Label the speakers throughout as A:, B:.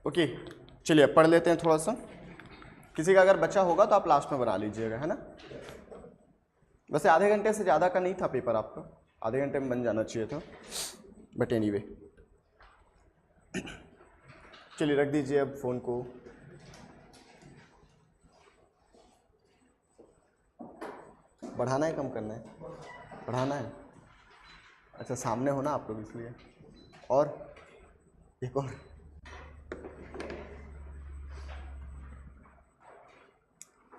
A: Okay, चलिए पढ़ लेते हैं थोड़ा सा। किसी का अगर बच्चा होगा तो आप लास्ट में बना लीजिएगा, है ना। वैसे आधे घंटे से ज़्यादा का नहीं था पेपर आपका, आधे घंटे में बन जाना चाहिए था, बट एनीवे चलिए रख दीजिए अब फ़ोन को। बढ़ाना है कम करना है? बढ़ाना है। अच्छा, सामने हो ना आप लोग इसलिए। और एक और,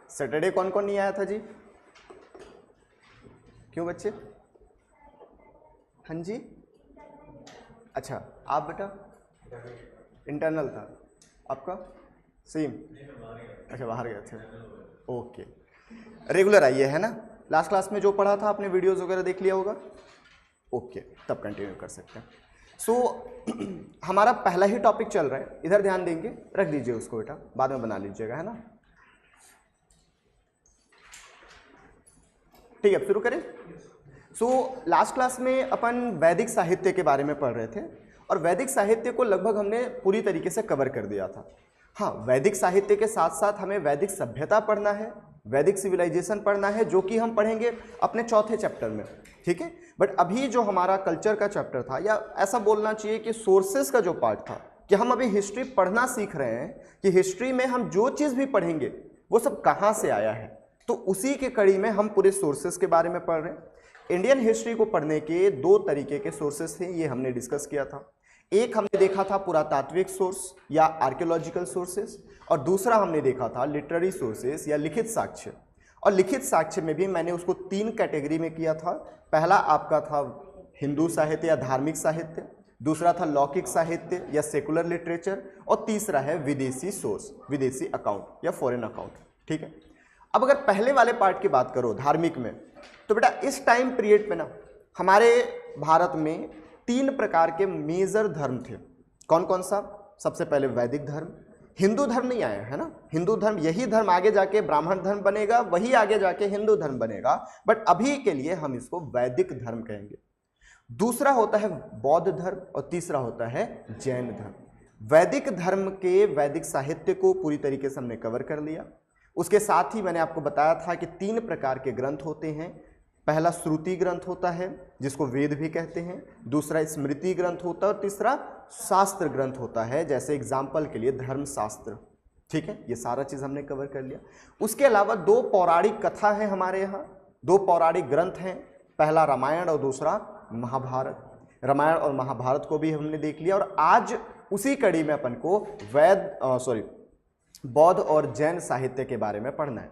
A: सैटरडे कौन कौन नहीं आया था जी? क्यों बच्चे? हाँ जी, अच्छा आप बेटा इंटरनल था आपका, सेम? अच्छा बाहर गए थे, ओके। रेगुलर आइए, है ना। लास्ट क्लास में जो पढ़ा था आपने वीडियोस वगैरह देख लिया होगा, ओके, तब कंटिन्यू कर सकते हैं। सो हमारा पहला ही टॉपिक चल रहा है, इधर ध्यान देंगे, रख दीजिए उसको बेटा, बाद में बना लीजिएगा, है ना। ठीक है, अब शुरू करें। सो लास्ट क्लास में अपन वैदिक साहित्य के बारे में पढ़ रहे थे, और वैदिक साहित्य को लगभग हमने पूरी तरीके से कवर कर दिया था। हाँ, वैदिक साहित्य के साथ साथ हमें वैदिक सभ्यता पढ़ना है, वैदिक सिविलाइजेशन पढ़ना है, जो कि हम पढ़ेंगे अपने चौथे चैप्टर में, ठीक है। बट अभी जो हमारा कल्चर का चैप्टर था, या ऐसा बोलना चाहिए कि सोर्सेस का जो पार्ट था, कि हम अभी हिस्ट्री पढ़ना सीख रहे हैं कि हिस्ट्री में हम जो चीज़ भी पढ़ेंगे वो सब कहाँ से आया है, तो उसी के कड़ी में हम पूरे सोर्सेस के बारे में पढ़ रहे हैं। इंडियन हिस्ट्री को पढ़ने के दो तरीके के सोर्सेस थे, ये हमने डिस्कस किया था। एक हमने देखा था पुरातात्विक सोर्स या आर्कियोलॉजिकल सोर्सेस, और दूसरा हमने देखा था लिटरेरी सोर्सेस या लिखित साक्ष्य। और लिखित साक्ष्य में भी मैंने उसको तीन कैटेगरी में किया था। पहला आपका था हिंदू साहित्य या धार्मिक साहित्य, दूसरा था लौकिक साहित्य या सेकुलर लिटरेचर, और तीसरा है विदेशी सोर्स, विदेशी अकाउंट या फॉरेन अकाउंट, ठीक है। अब अगर पहले वाले पार्ट की बात करो धार्मिक में, तो बेटा इस टाइम पीरियड पे ना हमारे भारत में तीन प्रकार के मेजर धर्म थे। कौन कौन सा? सबसे पहले वैदिक धर्म, हिंदू धर्म नहीं आया है ना, हिंदू धर्म, यही धर्म आगे जाके ब्राह्मण धर्म बनेगा, वही आगे जाके हिंदू धर्म बनेगा, बट अभी के लिए हम इसको वैदिक धर्म कहेंगे। दूसरा होता है बौद्ध धर्म, और तीसरा होता है जैन धर्म। वैदिक धर्म के वैदिक साहित्य को पूरी तरीके से हमने कवर कर लिया। उसके साथ ही मैंने आपको बताया था कि तीन प्रकार के ग्रंथ होते हैं। पहला श्रुति ग्रंथ होता है जिसको वेद भी कहते हैं, दूसरा स्मृति ग्रंथ होता है, और तीसरा शास्त्र ग्रंथ होता है, जैसे एग्जाम्पल के लिए धर्मशास्त्र, ठीक है। ये सारा चीज़ हमने कवर कर लिया। उसके अलावा दो पौराणिक कथा है हमारे यहाँ, दो पौराणिक ग्रंथ हैं, पहला रामायण और दूसरा महाभारत। रामायण और महाभारत को भी हमने देख लिया, और आज उसी कड़ी में अपन को बौद्ध और जैन साहित्य के बारे में पढ़ना है।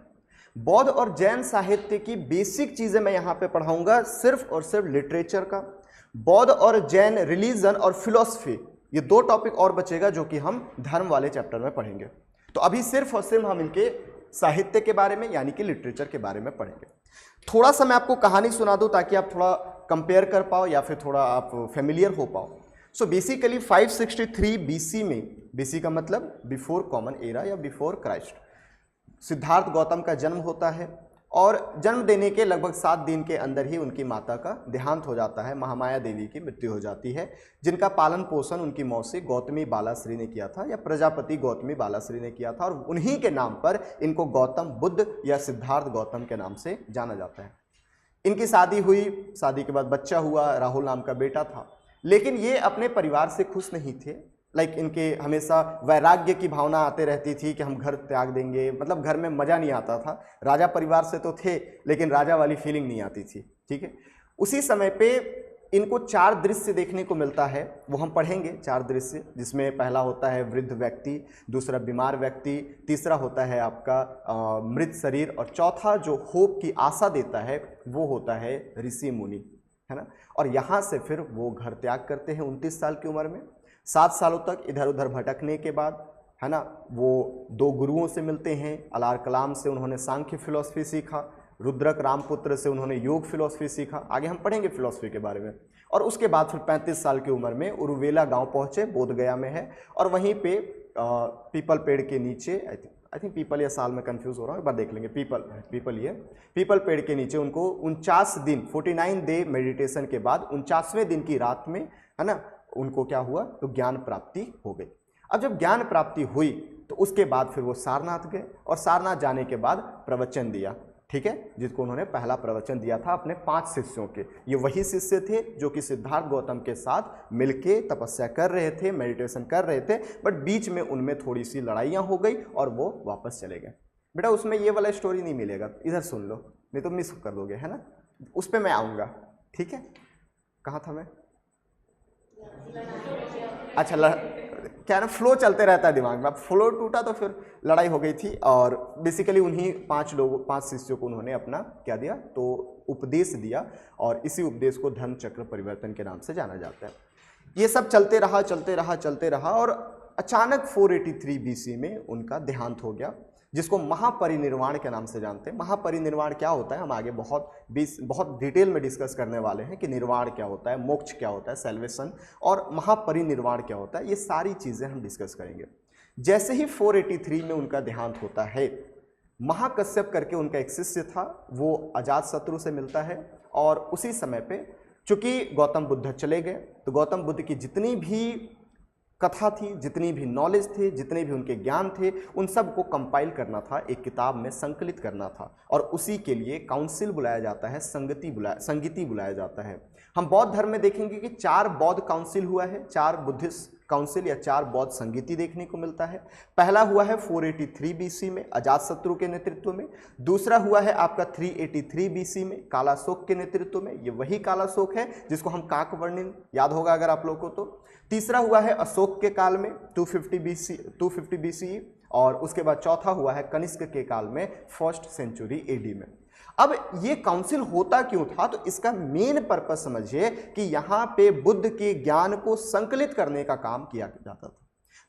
A: बौद्ध और जैन साहित्य की बेसिक चीजें मैं यहाँ पे पढ़ाऊंगा, सिर्फ और सिर्फ लिटरेचर का। बौद्ध और जैन रिलीजन और फिलॉसफी, ये दो टॉपिक और बचेगा जो कि हम धर्म वाले चैप्टर में पढ़ेंगे। तो अभी सिर्फ और सिर्फ हम इनके साहित्य के बारे में यानी कि लिटरेचर के बारे में पढ़ेंगे। थोड़ा सा मैं आपको कहानी सुना दूं ताकि आप थोड़ा कंपेयर कर पाओ या फिर थोड़ा आप फेमिलियर हो पाओ। सो बेसिकली 563 BC में, BC का मतलब बिफोर कॉमन एरा या बिफोर क्राइस्ट, सिद्धार्थ गौतम का जन्म होता है, और जन्म देने के लगभग 7 दिन के अंदर ही उनकी माता का देहांत हो जाता है, महामाया देवी की मृत्यु हो जाती है, जिनका पालन पोषण उनकी मौसी गौतमी बालाश्री ने किया था, या प्रजापति गौतमी बालाश्री ने किया था, और उन्हीं के नाम पर इनको गौतम बुद्ध या सिद्धार्थ गौतम के नाम से जाना जाता है। इनकी शादी हुई, शादी के बाद बच्चा हुआ, राहुल नाम का बेटा था, लेकिन ये अपने परिवार से खुश नहीं थे। इनके हमेशा वैराग्य की भावना आते रहती थी कि हम घर त्याग देंगे, मतलब घर में मज़ा नहीं आता था। राजा परिवार से तो थे लेकिन राजा वाली फीलिंग नहीं आती थी, ठीक है। उसी समय पे इनको 4 दृश्य देखने को मिलता है, वो हम पढ़ेंगे 4 दृश्य, जिसमें पहला होता है वृद्ध व्यक्ति, दूसरा बीमार व्यक्ति, तीसरा होता है आपका मृत शरीर, और चौथा जो होप की आशा देता है वो होता है ऋषि मुनि, है ना। और यहाँ से फिर वो घर त्याग करते हैं 29 साल की उम्र में। 7 सालों तक इधर उधर भटकने के बाद, है ना, वो 2 गुरुओं से मिलते हैं। अलार कलाम से उन्होंने सांख्य फिलॉसफी सीखा, रुद्रक रामपुत्र से उन्होंने योग फिलॉसफी सीखा, आगे हम पढ़ेंगे फिलॉसफी के बारे में। और उसके बाद फिर 35 साल की उम्र में उरुवेला गांव पहुंचे, बोधगया में है, और वहीं पे पीपल पेड़ के नीचे, आई थिंक पीपल या साल में कंफ्यूज हो रहा हूँ, एक बार देख लेंगे, पीपल ही है, पीपल पेड़ के नीचे उनको 49 दिन 49 डे मेडिटेशन के बाद 49वें दिन की रात में, है ना, उनको क्या हुआ, तो ज्ञान प्राप्ति हो गई। अब जब ज्ञान प्राप्ति हुई तो उसके बाद फिर वो सारनाथ गए और सारनाथ जाने के बाद प्रवचन दिया, ठीक है, जिसको उन्होंने पहला प्रवचन दिया था अपने 5 शिष्यों के। ये वही शिष्य थे जो कि सिद्धार्थ गौतम के साथ मिलके तपस्या कर रहे थे, मेडिटेशन कर रहे थे, बट बीच में उनमें थोड़ी सी लड़ाइयाँ हो गई और वो वापस चले गए। बेटा उसमें ये वाला स्टोरी नहीं मिलेगा, इधर सुन लो नहीं तो मिस कर दोगे, है ना, उस पर मैं आऊँगा, ठीक है। कहाँ था मैं? अच्छा, क्या ना, फ्लो चलते रहता है दिमाग में, अब फ्लो टूटा तो फिर लड़ाई हो गई थी। और बेसिकली उन्हीं 5 शिष्यों को उन्होंने अपना क्या दिया, तो उपदेश दिया, और इसी उपदेश को धर्म चक्र परिवर्तन के नाम से जाना जाता है। ये सब चलते रहा और अचानक 483 BC में उनका देहांत हो गया, जिसको महापरिनिर्वाण के नाम से जानते हैं। महापरिनिर्वाण क्या होता है हम आगे बहुत डिटेल में डिस्कस करने वाले हैं कि निर्वाण क्या होता है, मोक्ष क्या होता है, सेल्वेशन, और महापरिनिर्वाण क्या होता है, ये सारी चीज़ें हम डिस्कस करेंगे। जैसे ही 483 में उनका देहांत होता है, महाकश्यप करके उनका एक शिष्य था, वो अजातशत्रु से मिलता है, और उसी समय पे चूंकि गौतम बुद्ध चले गए तो गौतम बुद्ध की जितनी भी कथा थी, जितनी भी नॉलेज थे, जितने भी उनके ज्ञान थे, उन सब को कंपाइल करना था, एक किताब में संकलित करना था, और उसी के लिए काउंसिल बुलाया जाता है, संगीति बुलाया जाता है। हम बौद्ध धर्म में देखेंगे कि 4 बौद्ध काउंसिल हुआ है, 4 बुद्धिस्ट काउंसिल या 4 बौद्ध संगीति देखने को मिलता है। पहला हुआ है 483 BC में अजातशत्रु के नेतृत्व में। दूसरा हुआ है आपका 383 BC में कालाशोक के नेतृत्व में, ये वही कालाशोक है जिसको हम काकवर्णिन, याद होगा अगर आप लोगों को तो। तीसरा हुआ है अशोक के काल में 250 BCE, और उसके बाद चौथा हुआ है कनिष्क के काल में 1st सेंचुरी AD में। अब ये काउंसिल होता क्यों था, तो इसका मेन पर्पस समझिए कि यहाँ पे बुद्ध के ज्ञान को संकलित करने का काम किया जाता था।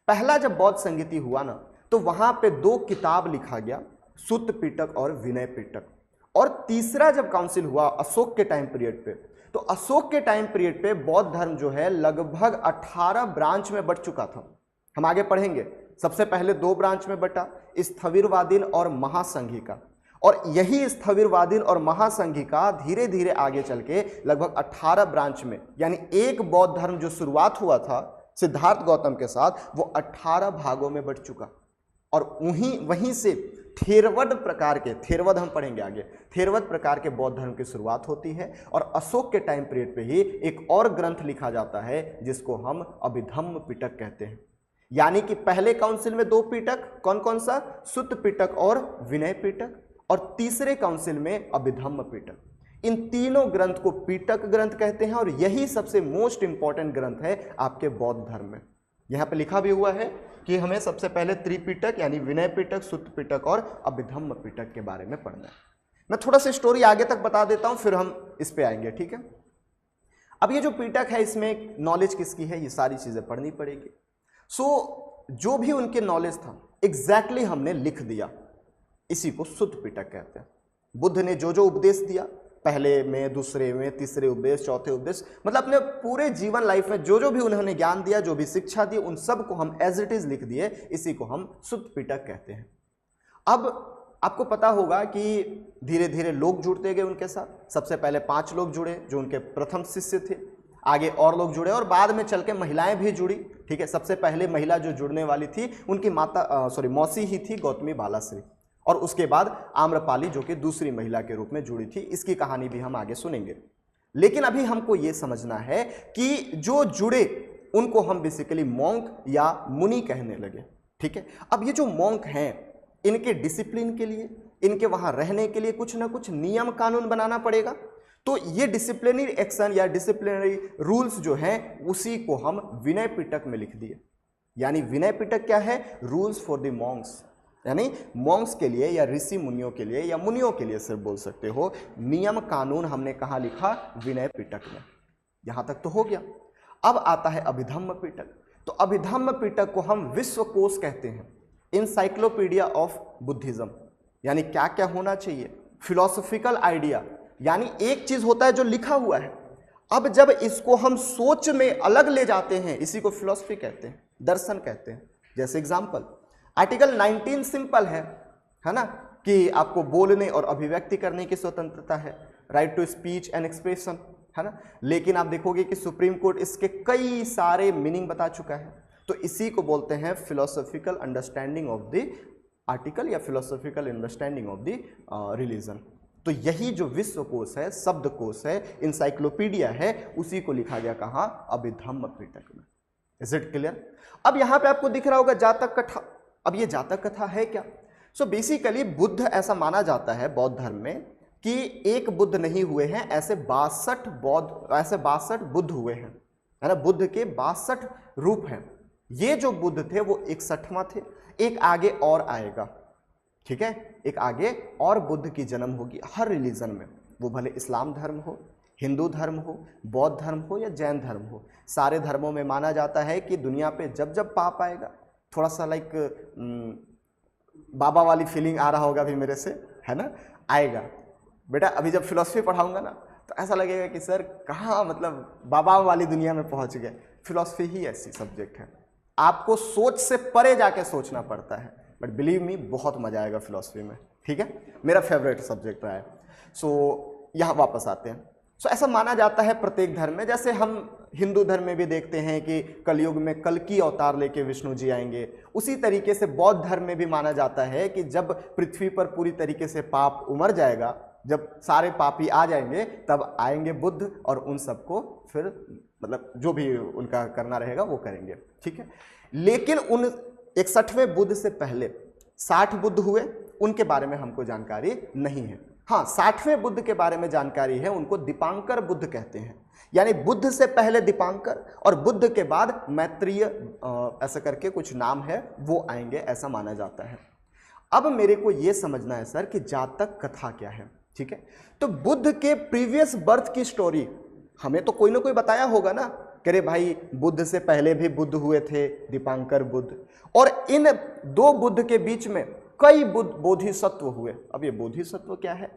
A: पहला जब बौद्ध संगीति हुआ ना, तो वहाँ पे 2 किताब लिखा गया, सुत्त पिटक और विनय पिटक। और तीसरा जब काउंसिल हुआ अशोक के टाइम पीरियड पे, तो अशोक के टाइम पीरियड पे बौद्ध धर्म जो है लगभग 18 ब्रांच में बट चुका था। हम आगे पढ़ेंगे, सबसे पहले 2 ब्रांच में बटा, स्थविरवादीन और महासंघिका, और यही स्थविरवादीन और महासंघिका धीरे धीरे आगे चल के लगभग 18 ब्रांच में, यानी एक बौद्ध धर्म जो शुरुआत हुआ था सिद्धार्थ गौतम के साथ, वो 18 भागों में बट चुका। और वहीं से थेरवद प्रकार के, थेरवद हम पढ़ेंगे आगे, थेरवद प्रकार के बौद्ध धर्म की शुरुआत होती है। और अशोक के टाइम पीरियड पे ही एक और ग्रंथ लिखा जाता है जिसको हम अभिधम्म पिटक कहते हैं। यानी कि पहले काउंसिल में 2 पिटक, कौन कौन सा, सुत्त पिटक और विनय पिटक, और तीसरे काउंसिल में अभिधम्म पिटक। इन तीनों ग्रंथ को पिटक ग्रंथ कहते हैं, और यही सबसे मोस्ट इंपॉर्टेंट ग्रंथ है आपके बौद्ध धर्म में। यहाँ पे लिखा भी हुआ है कि हमें सबसे पहले त्रिपिटक यानी विनय पिटक, सुत्त पिटक और अभिधम्म पिटक के बारे में पढ़ना है। मैं थोड़ा सा स्टोरी आगे तक बता देता हूँ, फिर हम इस पे आएंगे, ठीक है। अब ये जो पिटक है, इसमें नॉलेज किसकी है, ये सारी चीज़ें पढ़नी पड़ेगी। सो जो भी उनके नॉलेज था एग्जैक्टली हमने लिख दिया, इसी को सुत्त पिटक कहते हैं। बुद्ध ने जो जो उपदेश दिया, पहले में, दूसरे में, तीसरे उपदेश, चौथे उपदेश, मतलब अपने पूरे जीवन लाइफ में जो जो भी उन्होंने ज्ञान दिया, जो भी शिक्षा दी, उन सब को हम एज इट इज लिख दिए, इसी को हम सुत्त पिटक कहते हैं। अब आपको पता होगा कि धीरे धीरे लोग जुड़ते गए उनके साथ। सबसे पहले 5 लोग जुड़े जो उनके प्रथम शिष्य थे, आगे और लोग जुड़े, और बाद में चल के महिलाएं भी जुड़ी, ठीक है। सबसे पहले महिला जो जुड़ने वाली थी उनकी मौसी ही थी गौतमी बालाश्री, और उसके बाद आम्रपाली जो कि दूसरी महिला के रूप में जुड़ी थी। इसकी कहानी भी हम आगे सुनेंगे। लेकिन अभी हमको ये समझना है कि जो जुड़े उनको हम बेसिकली मॉन्क या मुनि कहने लगे, ठीक है। अब ये जो मॉन्क हैं, इनके डिसिप्लिन के लिए, इनके वहाँ रहने के लिए कुछ ना कुछ नियम कानून बनाना पड़ेगा। तो ये डिसिप्लिनरी एक्शन या डिसिप्लिनरी रूल्स जो हैं, उसी को हम विनय पिटक में लिख दिए। यानी विनय पिटक क्या है, रूल्स फॉर द मॉन्क्स, यानी मॉन्क्स के लिए या ऋषि मुनियों के लिए या मुनियों के लिए सिर्फ बोल सकते हो, नियम कानून हमने कहाँ लिखा, विनय पिटक में। यहाँ तक तो हो गया। अब आता है अभिधम्म पिटक। तो अभिधम्म पिटक को हम विश्वकोश कहते हैं, इंसाइक्लोपीडिया ऑफ बुद्धिज्म। यानी क्या क्या होना चाहिए, फिलोसॉफिकल आइडिया, यानी एक चीज होता है जो लिखा हुआ है, अब जब इसको हम सोच में अलग ले जाते हैं, इसी को फिलोसफी कहते हैं, दर्शन कहते हैं। जैसे एग्जाम्पल, आर्टिकल 19 सिंपल है ना, कि आपको बोलने और अभिव्यक्ति करने की स्वतंत्रता है, right to speech and expression, है ना। लेकिन आप देखोगे कि सुप्रीम कोर्ट इसके कई सारे मीनिंग बता चुका है। तो इसी को बोलते हैं philosophical understanding of the article या philosophical understanding of the religion. तो यही जो विश्वकोश है, शब्दकोश है, इंसाइक्लोपीडिया है, उसी को लिखा गया कहाँ? अभिधम्म पिटक में। Is it clear? अब यहाँ पे आपको दिख रहा होगा जातक कथा। अब ये जातक कथा है क्या? सो बेसिकली बुद्ध, ऐसा माना जाता है बौद्ध धर्म में कि एक बुद्ध नहीं हुए हैं, ऐसे 62 बुद्ध हुए हैं, है ना। बुद्ध के 62 रूप हैं। ये जो बुद्ध थे वो 61वां थे, एक आगे और आएगा, ठीक है, एक आगे और बुद्ध की जन्म होगी हर रिलीजन में, वो भले इस्लाम धर्म हो, हिंदू धर्म हो, बौद्ध धर्म हो या जैन धर्म हो। सारे धर्मों में माना जाता है कि दुनिया पे जब जब पाप आएगा, थोड़ा सा लाइक बाबा वाली फीलिंग आ रहा होगा अभी मेरे से, है ना, आएगा बेटा। अभी जब फिलॉसफी पढ़ाऊंगा ना तो ऐसा लगेगा कि सर कहाँ, मतलब बाबा वाली दुनिया में पहुंच गए। फिलॉसफी ही ऐसी सब्जेक्ट है, आपको सोच से परे जाके सोचना पड़ता है, बट बिलीव मी बहुत मजा आएगा फिलॉसफी में, ठीक है। मेरा फेवरेट सब्जेक्ट रहा है। सो यहाँ वापस आते हैं। सो ऐसा माना जाता है प्रत्येक धर्म में, जैसे हम हिंदू धर्म में भी देखते हैं कि कलयुग में कल की अवतार लेके विष्णु जी आएंगे, उसी तरीके से बौद्ध धर्म में भी माना जाता है कि जब पृथ्वी पर पूरी तरीके से पाप उमड़ जाएगा, जब सारे पापी आ जाएंगे, तब आएंगे बुद्ध और उन सबको फिर मतलब जो भी उनका करना रहेगा वो करेंगे, ठीक है। लेकिन उन 61वें बुद्ध से पहले 60 बुद्ध हुए, उनके बारे में हमको जानकारी नहीं है। हाँ, 60वें बुद्ध के बारे में जानकारी है, उनको दीपांकर बुद्ध कहते हैं। यानी बुद्ध से पहले दीपांकर और बुद्ध के बाद मैत्रेय, ऐसा करके कुछ नाम है, वो आएंगे, ऐसा माना जाता है। अब मेरे को ये समझना है सर कि जातक कथा क्या है, ठीक है। तो बुद्ध के प्रीवियस बर्थ की स्टोरी हमें तो कोई ना कोई बताया होगा ना, करे भाई बुद्ध से पहले भी बुद्ध हुए थे, दीपांकर बुद्ध, और इन दो बुद्ध के बीच में कई बुद्ध बोधिसत्व हुए। अब ये बोधिसत्व क्या है?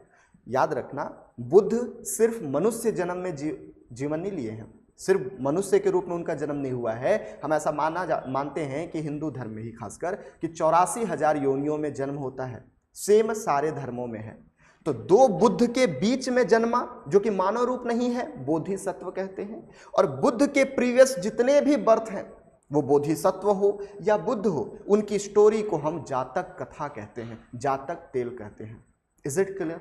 A: याद रखना, बुद्ध सिर्फ मनुष्य जन्म में जीवन नहीं लिए हैं, सिर्फ मनुष्य के रूप में उनका जन्म नहीं हुआ है। हम ऐसा मानते हैं कि हिंदू धर्म में ही खासकर कि 84,000 योनियों में जन्म होता है, सेम सारे धर्मों में है। तो दो बुद्ध के बीच में जन्मा, जो कि मानव रूप नहीं है, बोधिसत्व कहते हैं। और बुद्ध के प्रीवियस जितने भी बर्थ हैं, वो बोधिसत्व हो या बुद्ध हो, उनकी स्टोरी को हम जातक कथा कहते हैं, जातक तेल कहते हैं। Is it clear?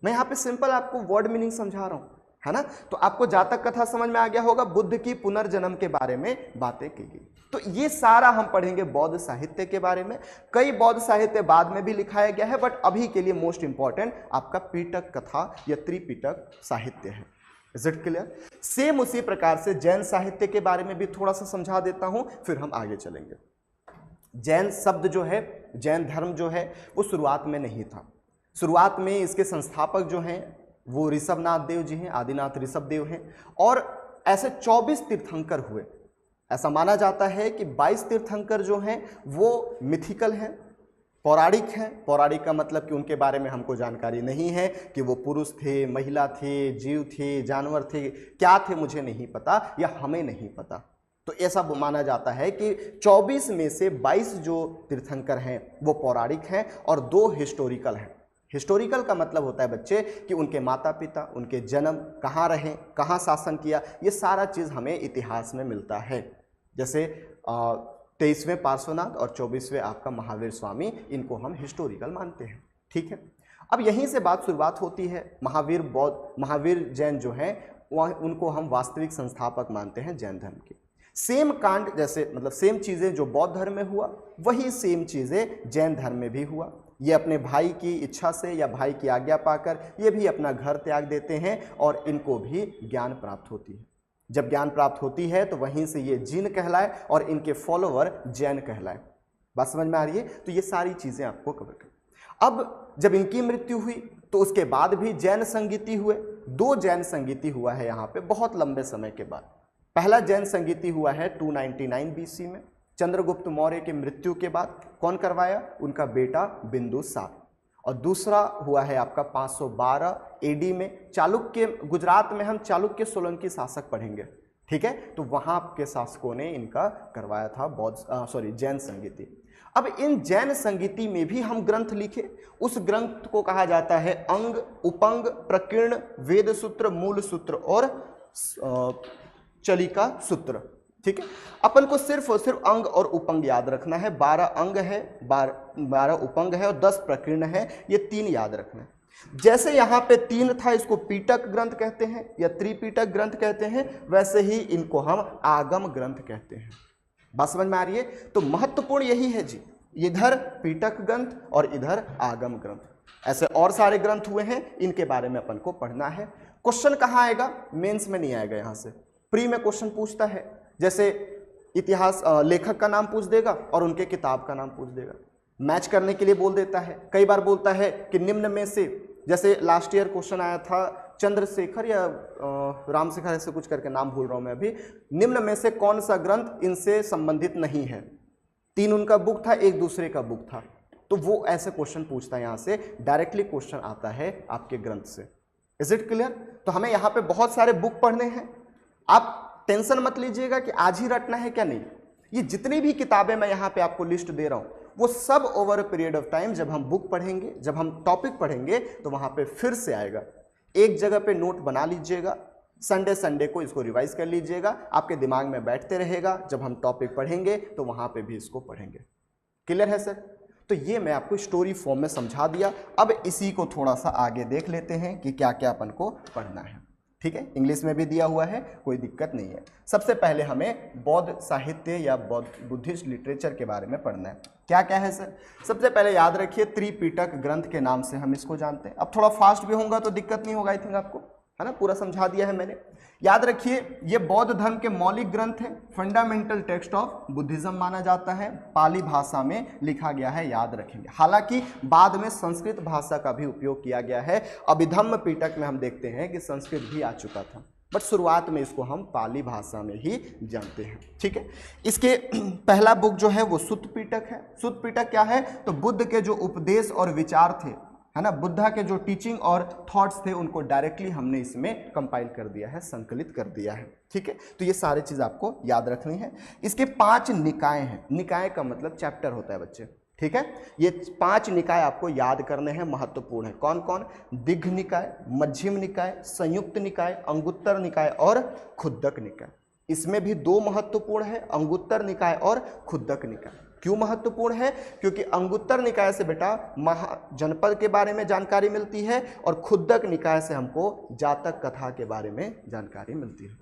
A: मैं यहाँ पे सिंपल आपको वर्ड मीनिंग समझा रहा हूँ, है ना। तो आपको जातक कथा समझ में आ गया होगा, बुद्ध की पुनर्जन्म के बारे में बातें की गई। तो ये सारा हम पढ़ेंगे बौद्ध साहित्य के बारे में। कई बौद्ध साहित्य बाद में भी लिखाया गया है, बट अभी के लिए मोस्ट इंपॉर्टेंट आपका पिटक कथा या त्रिपिटक साहित्य है। Is it clear? सेम उसी प्रकार से जैन साहित्य के बारे में भी थोड़ा सा समझा देता हूं, फिर हम आगे चलेंगे। जैन शब्द जो है, जैन धर्म जो है, वो शुरुआत में नहीं था। शुरुआत में इसके संस्थापक जो हैं वो ऋषभनाथ देव जी हैं, आदिनाथ ऋषभ देव हैं, और ऐसे 24 तीर्थंकर हुए। ऐसा माना जाता है कि 22 तीर्थंकर जो हैं वो मिथिकल हैं, पौराणिक हैं। पौराणिक का मतलब कि उनके बारे में हमको जानकारी नहीं है कि वो पुरुष थे, महिला थे, जीव थे, जानवर थे, क्या थे मुझे नहीं पता या हमें नहीं पता। तो ऐसा माना जाता है कि 24 में से 22 जो तीर्थंकर हैं वो पौराणिक हैं और 2 हिस्टोरिकल हैं। हिस्टोरिकल का मतलब होता है बच्चे कि उनके माता पिता, उनके जन्म, कहाँ रहे, कहाँ शासन किया, ये सारा चीज़ हमें इतिहास में मिलता है। जैसे 23वें पार्श्वनाथ और 24वें आपका महावीर स्वामी, इनको हम हिस्टोरिकल मानते हैं, ठीक है। अब यहीं से बात शुरुआत होती है। महावीर जैन जो हैं वह, उनको हम वास्तविक संस्थापक मानते हैं जैन धर्म के। सेम कांड, जैसे मतलब सेम चीज़ें जो बौद्ध धर्म में हुआ, वही सेम चीज़ें जैन धर्म में भी हुआ। ये अपने भाई की इच्छा से या भाई की आज्ञा पाकर ये भी अपना घर त्याग देते हैं और इनको भी ज्ञान प्राप्त होती है। जब ज्ञान प्राप्त होती है तो वहीं से ये जीन कहलाए और इनके फॉलोवर जैन कहलाए। बात समझ में आ रही है? तो ये सारी चीज़ें आपको कवर कर। अब जब इनकी मृत्यु हुई तो उसके बाद भी जैन संगीति हुए। 2 जैन संगीति हुआ है यहाँ पे बहुत लंबे समय के बाद। पहला जैन संगीति हुआ है 299 BC में, चंद्रगुप्त मौर्य की मृत्यु के बाद। कौन करवाया? उनका बेटा बिंदुसार। और दूसरा हुआ है आपका 512 AD में, चालुक्य, गुजरात में हम चालुक्य सोलंकी शासक पढ़ेंगे, ठीक है। तो वहाँ के शासकों ने इनका करवाया था जैन संगीति। अब इन जैन संगीति में भी हम ग्रंथ लिखे। उस ग्रंथ को कहा जाता है अंग, उपंग, प्रकीर्ण, वेद सूत्र, मूल सूत्र और चलिका सूत्र। ठीक है, अपन को सिर्फ और सिर्फ अंग और उपंग याद रखना है। 12 अंग है, 12 उपंग है और 10 प्रकीर्ण है, ये 3 याद रखना है। जैसे यहाँ पे 3 था, इसको पीटक ग्रंथ कहते हैं या त्रिपीटक ग्रंथ कहते हैं, वैसे ही इनको हम आगम ग्रंथ कहते हैं। बात समझ में आ रही है? तो महत्वपूर्ण यही है जी, इधर पीटक ग्रंथ और इधर आगम ग्रंथ। ऐसे और सारे ग्रंथ हुए हैं, इनके बारे में अपन को पढ़ना है। क्वेश्चन कहाँ आएगा? मेंस में नहीं आएगा, यहाँ से प्री में क्वेश्चन पूछता है, जैसे इतिहास लेखक का नाम पूछ देगा और उनके किताब का नाम पूछ देगा, मैच करने के लिए बोल देता है। कई बार बोलता है कि निम्न में से, जैसे लास्ट ईयर क्वेश्चन आया था चंद्रशेखर या रामशेखर, ऐसे कुछ करके नाम भूल रहा हूं मैं अभी, निम्न में से कौन सा ग्रंथ इनसे संबंधित नहीं है? 3 उनका बुक था, एक दूसरे का बुक था, तो वो ऐसे क्वेश्चन पूछता है। यहाँ से डायरेक्टली क्वेश्चन आता है आपके ग्रंथ से। Is it clear? तो हमें यहाँ पे बहुत सारे बुक पढ़ने हैं। आप टेंशन मत लीजिएगा कि आज ही रटना है क्या, नहीं। ये जितनी भी किताबें मैं यहाँ पे आपको लिस्ट दे रहा हूँ, वो सब over a period of time, जब हम बुक पढ़ेंगे, जब हम टॉपिक पढ़ेंगे, तो वहाँ पे फिर से आएगा। एक जगह पे नोट बना लीजिएगा, संडे को इसको रिवाइज कर लीजिएगा, आपके दिमाग में बैठते रहेगा। जब हम टॉपिक पढ़ेंगे तो वहाँ पे भी इसको पढ़ेंगे। क्लियर है सर? तो ये मैं आपको स्टोरी फॉर्म में समझा दिया। अब इसी को थोड़ा सा आगे देख लेते हैं कि क्या क्या अपन को पढ़ना है। ठीक है, इंग्लिश में भी दिया हुआ है, कोई दिक्कत नहीं है। सबसे पहले हमें बौद्ध साहित्य या बौद्ध बुद्धिस्ट लिटरेचर के बारे में पढ़ना है। क्या क्या है सर? सबसे पहले याद रखिए, त्रिपीटक ग्रंथ के नाम से हम इसको जानते हैं। अब थोड़ा फास्ट भी होगा तो दिक्कत नहीं होगा, आई थिंक आपको, है ना, पूरा समझा दिया है मैंने। याद रखिए, ये बौद्ध धर्म के मौलिक ग्रंथ है, फंडामेंटल टेक्स्ट ऑफ बुद्धिज्म माना जाता है, पाली भाषा में लिखा गया है, याद रखेंगे। हालांकि बाद में संस्कृत भाषा का भी उपयोग किया गया है। अभिधम्म पीटक में हम देखते हैं कि संस्कृत भी आ चुका था, बट शुरुआत में इसको हम पाली भाषा में ही जानते हैं। ठीक है, इसके पहला बुक जो है वो सुत्त पीटक है। सुत्त पीटक क्या है? तो बुद्ध के जो उपदेश और विचार थे, है ना, बुद्धा के जो टीचिंग और थॉट्स थे, उनको डायरेक्टली हमने इसमें कंपाइल कर दिया है, संकलित कर दिया है। ठीक है, तो ये सारी चीज़ आपको याद रखनी है। इसके 5 निकाय हैं। निकाय का मतलब चैप्टर होता है बच्चे। ठीक है, ये 5 निकाय आपको याद करने हैं, महत्वपूर्ण है। कौन कौन? दिघ निकाय, मध्यम निकाय, संयुक्त निकाय, अंगुत्तर निकाय और खुद्दक निकाय। इसमें भी 2 महत्वपूर्ण है, अंगुत्तर निकाय और खुद्दक निकाय। क्यों महत्वपूर्ण है? क्योंकि अंगुत्तर निकाय से बेटा महाजनपद के बारे में जानकारी मिलती है और खुद्दक निकाय से हमको जातक कथा के बारे में जानकारी मिलती है।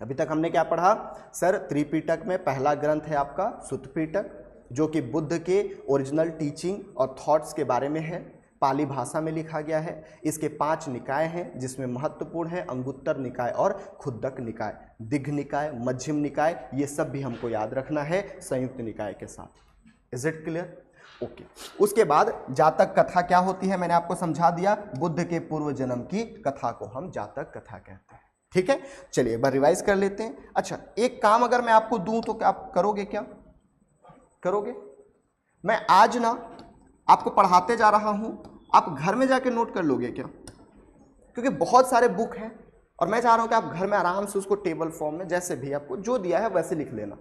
A: अभी तक हमने क्या पढ़ा सर? त्रिपीटक में पहला ग्रंथ है आपका सुत्त पीटक, जो कि बुद्ध के ओरिजिनल टीचिंग और थॉट्स के बारे में है, पाली भाषा में लिखा गया है। इसके 5 निकाय हैं, जिसमें महत्वपूर्ण है अंगुत्तर निकाय और खुद्दक निकाय। दिघ निकाय, मध्यम निकाय, ये सब भी हमको याद रखना है संयुक्त निकाय के साथ। Is it clear? ओके। उसके बाद जातक कथा क्या होती है, मैंने आपको समझा दिया। बुद्ध के पूर्व जन्म की कथा को हम जातक कथा कहते हैं। ठीक है, चलिए एक बार रिवाइज कर लेते हैं। अच्छा, एक काम अगर मैं आपको दूं तो क्या आप करोगे? क्या करोगे? मैं आज ना आपको पढ़ाते जा रहा हूं, आप घर में जाके नोट कर लोगे क्या? क्योंकि बहुत सारे बुक हैं और मैं चाह रहा हूं कि आप घर में आराम से उसको टेबल फॉर्म में, जैसे भी आपको जो दिया है वैसे लिख लेना।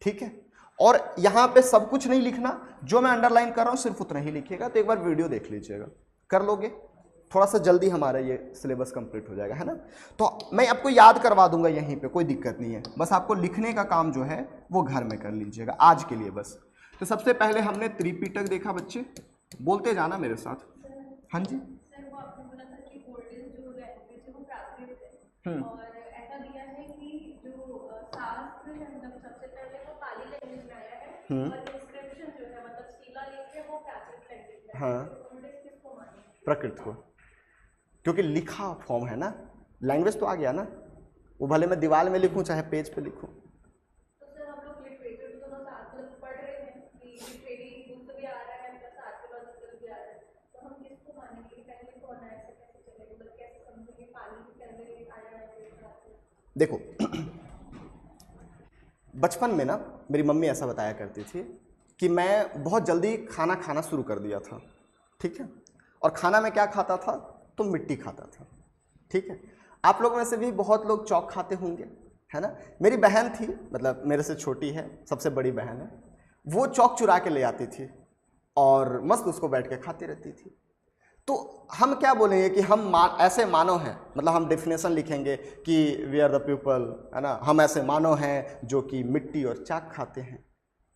A: ठीक है, और यहां पे सब कुछ नहीं लिखना, जो मैं अंडरलाइन कर रहा हूं सिर्फ उतना ही लिखिएगा। तो एक बार वीडियो देख लीजिएगा, कर लोगे? थोड़ा सा जल्दी हमारा ये सिलेबस कंप्लीट हो जाएगा, है ना। तो मैं आपको याद करवा दूंगा यहीं पे, कोई दिक्कत नहीं है। बस आपको लिखने का काम जो है वो घर में कर लीजिएगा आज के लिए बस। तो सबसे पहले हमने त्रिपीटक देखा, बच्चे बोलते जाना मेरे साथ। हाँ जी,
B: और ऐसा दिया है कि जो शास्त्र है मतलब सबसे पहले वो पाली लैंग्वेज में आया है और इंस्क्रिप्शन जो है मतलब शिलालेख है वो प्राकृत लैंग्वेज में।
A: हाँ,
B: उन्होंने किसको माना?
A: प्रकृत को, क्योंकि लिखा फॉर्म है ना, लैंग्वेज तो आ गया ना, वो भले मैं दीवार में लिखूं चाहे पेज पे लिखूं।
B: तो सर हम लोग लिटरेचर तो दोनों साथ में पढ़ रहे हैं कि लिटरेरी बुक भी आ रहा है प्लस आर्कियोलॉजिकल भी आ रहा है, तो हम किसको मानेंगे? पहले कौन आया, ऐसे कैसे चलेगा? मतलब कैसे समझेंगे पाली पहले आया है?
A: देखो बचपन में ना मेरी मम्मी ऐसा बताया करती थी कि मैं बहुत जल्दी खाना खाना शुरू कर दिया था। ठीक है, और खाना में क्या खाता था? तो मिट्टी खाता था। ठीक है, आप लोग में से भी बहुत लोग चौक खाते होंगे, है ना। मेरी बहन थी, मतलब मेरे से छोटी है, सबसे बड़ी बहन है, वो चौक चुरा के ले आती थी और मस्त उसको बैठ के खाती रहती थी। तो हम क्या बोलेंगे कि हम ऐसे मानव हैं, मतलब हम डेफिनेशन लिखेंगे कि वी आर द पीपल, है ना, हम ऐसे मानव हैं जो कि मिट्टी और चाक खाते हैं,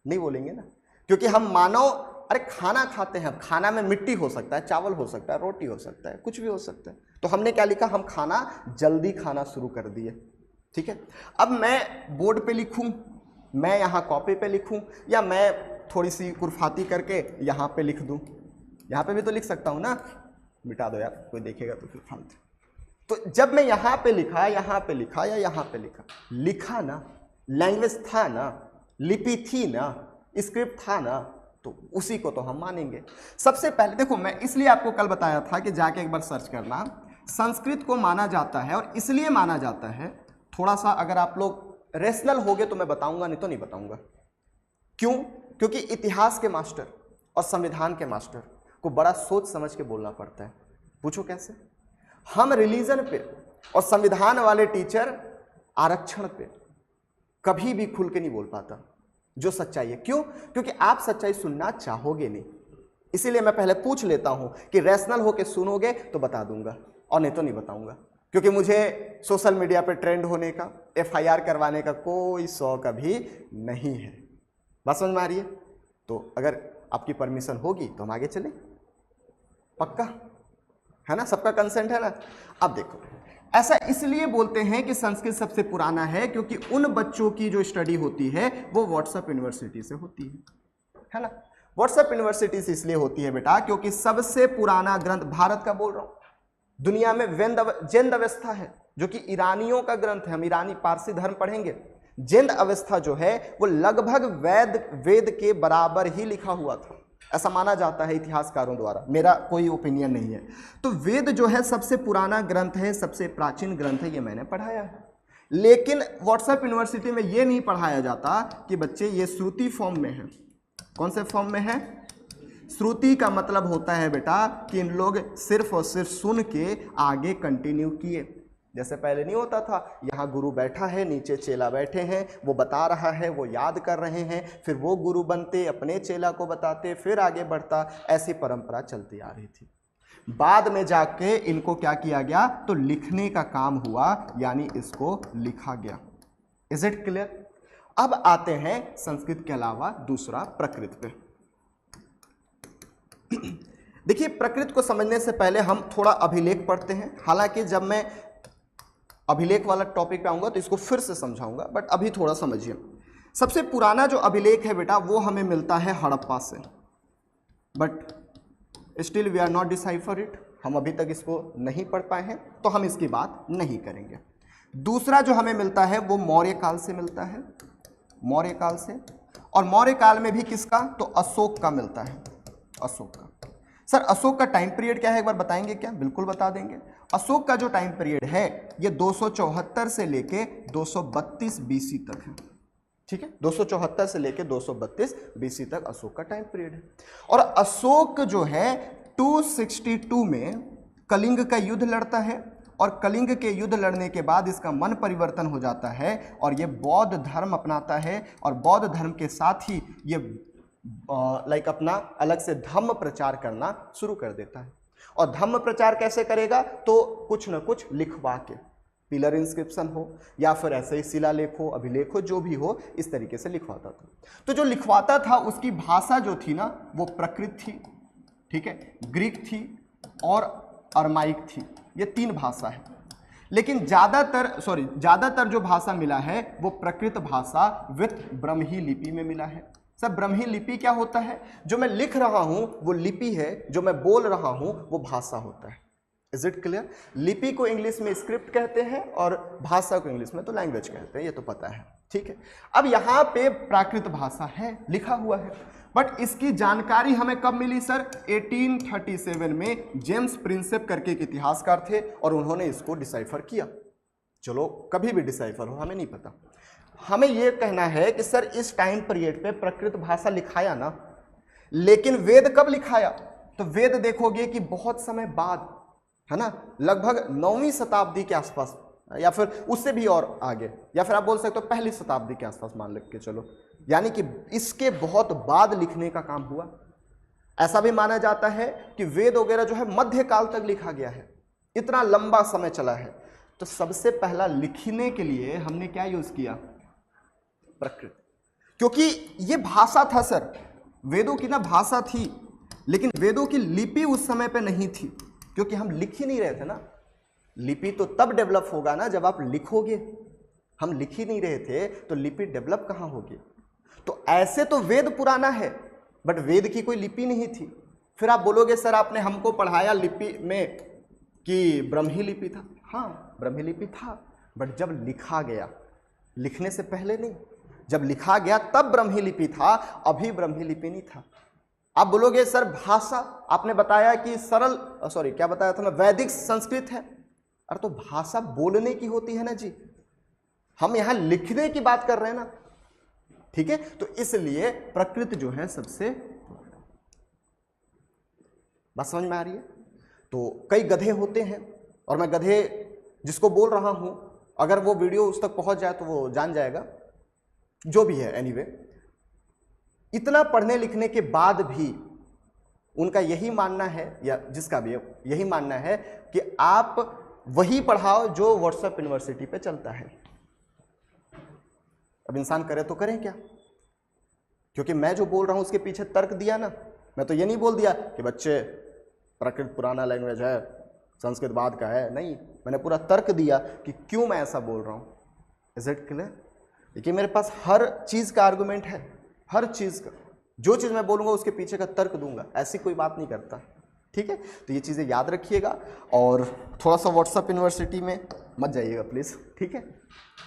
A: नहीं बोलेंगे ना, क्योंकि हम मानव, अरे खाना खाते हैं, खाना में मिट्टी हो सकता है, चावल हो सकता है, रोटी हो सकता है, कुछ भी हो सकता है। तो हमने क्या लिखा, हम खाना जल्दी खाना शुरू कर दिए, ठीक है। अब मैं बोर्ड पे लिखूं, मैं यहाँ कॉपी पे लिखूं, या मैं थोड़ी सी कुरफाती करके यहाँ पे लिख दूं, यहाँ पे भी तो लिख सकता हूँ ना, मिटा दो यार, कोई देखेगा तो फिर फालतू। तो जब मैं यहाँ पे लिखा, यहाँ पे लिखा या यहाँ पे लिखा, लिखा ना, लैंग्वेज था ना, लिपि थी ना, स्क्रिप्ट था ना, तो उसी को तो हम मानेंगे। सबसे पहले देखो, मैं इसलिए आपको कल बताया था कि जाके एक बार सर्च करना, संस्कृत को माना जाता है, और इसलिए माना जाता है, थोड़ा सा अगर आप लोग रेशनल होगे तो मैं बताऊंगा, नहीं तो नहीं बताऊंगा। क्यों? क्योंकि इतिहास के मास्टर और संविधान के मास्टर को बड़ा सोच समझ के बोलना पड़ता है। पूछो कैसे? हम रिलीजन पे और संविधान वाले टीचर आरक्षण पे कभी भी खुल के नहीं बोल पाता जो सच्चाई है। क्यों? क्योंकि आप सच्चाई सुनना चाहोगे नहीं, इसीलिए मैं पहले पूछ लेता हूं कि रैशनल होके सुनोगे तो बता दूंगा, और नहीं तो नहीं बताऊंगा, क्योंकि मुझे सोशल मीडिया पे ट्रेंड होने का, FIR करवाने का कोई शौक अभी नहीं है। बात समझ में आ रही है? तो अगर आपकी परमिशन होगी तो हम आगे चलें, पक्का है ना, सबका कंसेंट है ना। अब देखो, ऐसा इसलिए बोलते हैं कि संस्कृत सबसे पुराना है क्योंकि उन बच्चों की जो स्टडी होती है वो व्हाट्सएप यूनिवर्सिटी से होती है ना। व्हाट्सएप यूनिवर्सिटी से इसलिए होती है बेटा क्योंकि सबसे पुराना ग्रंथ, भारत का बोल रहा हूं, दुनिया में जैन अवस्था है जो कि ईरानियों का ग्रंथ है, हम ईरानी पारसी धर्म पढ़ेंगे। जैन अवस्था जो है वो लगभग वेद के बराबर ही लिखा हुआ था, ऐसा माना जाता है इतिहासकारों द्वारा, मेरा कोई ओपिनियन नहीं है। तो वेद जो है सबसे पुराना ग्रंथ है, सबसे प्राचीन ग्रंथ है, ये मैंने पढ़ाया है। लेकिन व्हाट्सएप यूनिवर्सिटी में ये नहीं पढ़ाया जाता कि बच्चे ये श्रुति फॉर्म में है। कौन से फॉर्म में है? श्रुति का मतलब होता है बेटा कि इन लोग सिर्फ और सिर्फ सुन के आगे कंटिन्यू किए। जैसे पहले नहीं होता था, यहाँ गुरु बैठा है, नीचे चेला बैठे हैं, वो बता रहा है, वो याद कर रहे हैं, फिर वो गुरु बनते, अपने चेला को बताते, फिर आगे बढ़ता, ऐसी परंपरा चलती आ रही थी। बाद में जाके इनको क्या किया गया, तो लिखने का काम हुआ, यानी इसको लिखा गया। Is it clear? अब आते हैं संस्कृत के अलावा दूसरा प्रकृत पे। देखिए, प्रकृत को समझने से पहले हम थोड़ा अभिलेख पढ़ते हैं। हालांकि जब मैं अभिलेख वाला टॉपिक पे आऊंगा तो इसको फिर से समझाऊंगा, बट अभी थोड़ा समझिए। सबसे पुराना जो अभिलेख है बेटा वो हमें मिलता है हड़प्पा से, but still we are not decipher it, हम अभी तक इसको नहीं पढ़ पाए हैं, तो हम इसकी बात नहीं करेंगे। दूसरा जो हमें मिलता है वो मौर्य काल से मिलता है, मौर्य काल से, और मौर्य काल में भी किसका, तो अशोक का मिलता है, अशोक का। सर अशोक का टाइम पीरियड क्या है, एक बार बताएंगे क्या? बिल्कुल बता देंगे। अशोक का जो टाइम पीरियड है ये 274 से लेके 232 BC तक है, ठीक है, 274 से लेके 232 BC तक अशोक का टाइम पीरियड है। और अशोक जो है 262 में कलिंग का युद्ध लड़ता है, और कलिंग के युद्ध लड़ने के बाद इसका मन परिवर्तन हो जाता है और ये बौद्ध धर्म अपनाता है, और बौद्ध धर्म के साथ ही ये लाइक अपना अलग से धम्म प्रचार करना शुरू कर देता है। और धम्म प्रचार कैसे करेगा, तो कुछ न कुछ लिखवा के, पिलर इंस्क्रिप्शन हो या फिर ऐसे ही शिलालेख हो, अभिलेख हो, जो भी हो, इस तरीके से लिखवाता था। तो जो लिखवाता था उसकी भाषा जो थी ना वो प्रकृत थी, ठीक है, ग्रीक थी और अरमाइक थी, ये 3 भाषा है। लेकिन ज़्यादातर जो भाषा मिला है वो प्रकृत भाषा विथ ब्रह्मी लिपि में मिला है। सर ब्रह्मी लिपि क्या होता है? जो मैं लिख रहा हूं वो लिपि है, जो मैं बोल रहा हूं वो भाषा होता है। Is it clear? लिपि को इंग्लिश में स्क्रिप्ट कहते हैं और भाषा को इंग्लिश में तो लैंग्वेज कहते हैं, ये तो पता है, ठीक है। अब यहाँ पे प्राकृत भाषा है, लिखा हुआ है, बट इसकी जानकारी हमें कब मिली सर? 1837 में जेम्स प्रिंसेप करके एक इतिहासकार थे और उन्होंने इसको डिसाइफर किया। चलो कभी भी डिसाइफर हो, हमें नहीं पता, हमें यह कहना है कि सर इस टाइम पीरियड पे प्रकृत भाषा लिखाया ना, लेकिन वेद कब लिखाया? तो वेद देखोगे कि बहुत समय बाद, है ना, लगभग 9वीं शताब्दी के आसपास, या फिर उससे भी और आगे, या फिर आप बोल सकते हो पहली शताब्दी के आसपास मान लग के चलो, यानी कि इसके बहुत बाद लिखने का काम हुआ। ऐसा भी माना जाता है कि वेद वगैरह जो है मध्यकाल तक लिखा गया है, इतना लंबा समय चला है। तो सबसे पहला लिखने के लिए हमने क्या यूज किया? प्रकृत, क्योंकि ये भाषा था सर, वेदों की ना भाषा थी, लेकिन वेदों की लिपि उस समय पे नहीं थी, क्योंकि हम लिख ही नहीं रहे थे ना। लिपि तो तब डेवलप होगा ना जब आप लिखोगे, हम लिख ही नहीं रहे थे तो लिपि डेवलप कहाँ होगी? तो ऐसे तो वेद पुराना है, बट वेद की कोई लिपि नहीं थी। फिर आप बोलोगे सर आपने हमको पढ़ाया लिपि में कि ब्रह्मी लिपि था। हाँ, ब्रह्मी लिपि था, बट जब लिखा गया, लिखने से पहले नहीं, जब लिखा गया तब ब्रह्मी लिपि था, अभी ब्रह्मी लिपि नहीं था। आप बोलोगे सर भाषा, आपने बताया कि सरल, सॉरी क्या बताया था मैं, वैदिक संस्कृत है। अरे तो भाषा बोलने की होती है ना जी, हम यहां लिखने की बात कर रहे हैं ना, ठीक है। तो इसलिए प्रकृत जो है सबसे, बात समझ में आ रही है? तो कई गधे होते हैं, और मैं गधे जिसको बोल रहा हूं, अगर वो वीडियो उस तक पहुंच जाए तो वो जान जाएगा, जो भी है। एनीवे, इतना पढ़ने लिखने के बाद भी उनका यही मानना है, या जिसका भी यही मानना है कि आप वही पढ़ाओ जो व्हाट्सएप यूनिवर्सिटी पे चलता है। अब इंसान करे तो करें क्या? क्योंकि मैं जो बोल रहा हूं उसके पीछे तर्क दिया ना। मैं तो ये नहीं बोल दिया कि बच्चे प्राकृत पुराना लैंग्वेज है, संस्कृत बाद का है, नहीं, मैंने पूरा तर्क दिया कि क्यों मैं ऐसा बोल रहा हूं। Is it clear? देखिए मेरे पास हर चीज का आर्गुमेंट है, हर चीज का, जो चीज मैं बोलूंगा उसके पीछे का तर्क दूंगा, ऐसी कोई बात नहीं करता, ठीक है। तो ये चीजें याद रखिएगा, और थोड़ा सा व्हाट्सएप यूनिवर्सिटी में मत जाइएगा प्लीज, ठीक है।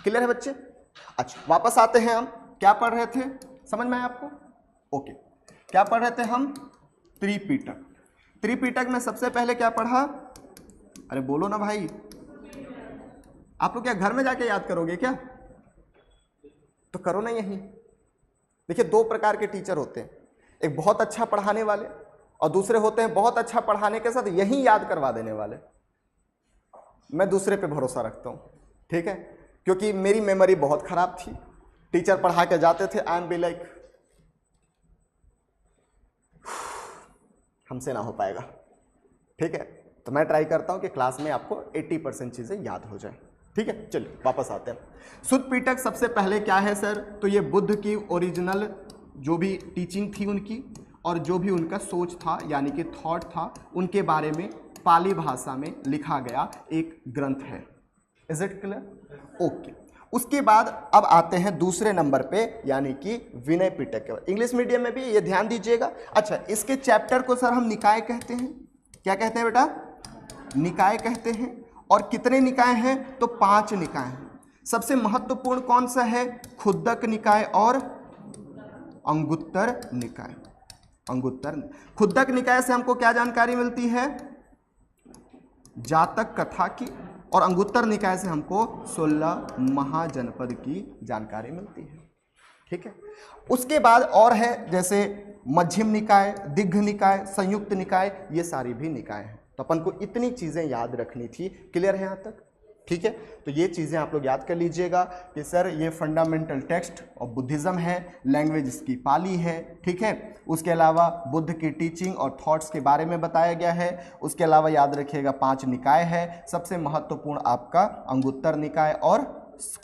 A: क्लियर है बच्चे? अच्छा, वापस आते हैं। हम क्या पढ़ रहे थे, समझ में आया आपको? ओके, क्या पढ़ रहे थे हम? त्रिपिटक। त्रिपिटक में सबसे पहले क्या पढ़ा? अरे बोलो ना भाई, आप लोग क्या घर में जाके याद करोगे क्या? तो करो ना यहीं। देखिए, दो प्रकार के टीचर होते हैं, एक बहुत अच्छा पढ़ाने वाले, और दूसरे होते हैं बहुत अच्छा पढ़ाने के साथ यहीं याद करवा देने वाले। मैं दूसरे पे भरोसा रखता हूं, ठीक है, क्योंकि मेरी मेमोरी बहुत खराब थी। टीचर पढ़ा के जाते थे, आई एम बी लाइक हमसे ना हो पाएगा, ठीक है। तो मैं ट्राई करता हूं कि क्लास में आपको 80% चीजें याद हो जाए, ठीक है। चलिए वापस आते हैं। शुद्ध पिटक सबसे पहले क्या है सर? तो ये बुद्ध की ओरिजिनल जो भी टीचिंग थी उनकी, और जो भी उनका सोच था यानी कि थॉट था, उनके बारे में पाली भाषा में लिखा गया एक ग्रंथ है। Is it clear? ओके। उसके बाद अब आते हैं दूसरे नंबर पे, यानी कि विनय पिटक। इंग्लिश मीडियम में भी ये ध्यान दीजिएगा। अच्छा, इसके चैप्टर को सर हम निकाय कहते हैं। क्या कहते हैं बेटा? निकाय कहते हैं। और कितने निकाय हैं? तो 5 निकाय हैं। सबसे महत्वपूर्ण कौन सा है? खुद्दक निकाय और अंगुत्तर निकाय। अंगुत्तर, खुद्दक निकाय से हमको क्या जानकारी मिलती है? जातक कथा की, और अंगुत्तर निकाय से हमको 16 महाजनपद की जानकारी मिलती है, ठीक है। उसके बाद और है, जैसे मध्यम निकाय, दिग्घ निकाय, संयुक्त निकाय, ये सारी भी निकाय हैं। तो अपन को इतनी चीजें याद रखनी थी। क्लियर है यहाँ तक? ठीक है। तो ये चीजें आप लोग याद कर लीजिएगा कि सर ये फंडामेंटल टेक्स्ट ऑफ बुद्धिज्म है, लैंग्वेज इसकी पाली है, ठीक है। उसके अलावा बुद्ध की टीचिंग और थॉट्स के बारे में बताया गया है। उसके अलावा याद रखिएगा 5 निकाय है। सबसे महत्वपूर्ण आपका अंगुत्तर निकाय और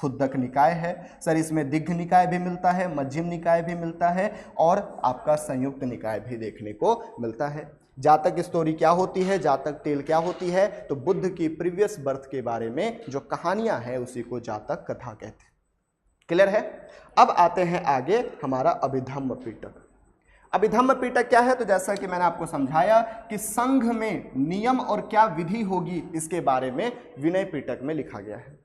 A: खुद्दक निकाय है। सर इसमें दिग्घ निकाय भी मिलता है, मध्यम निकाय भी मिलता है, और आपका संयुक्त निकाय भी देखने को मिलता है। जातक स्टोरी क्या होती है, जातक टेल क्या होती है? तो बुद्ध की प्रीवियस बर्थ के बारे में जो कहानियां हैं उसी को जातक कथा कहते हैं। क्लियर है? अब आते हैं आगे हमारा अभिधम्म पिटक। अभिधम्म पिटक क्या है? तो जैसा कि मैंने आपको समझाया कि संघ में नियम और क्या विधि होगी, इसके बारे में विनय पिटक में लिखा गया है,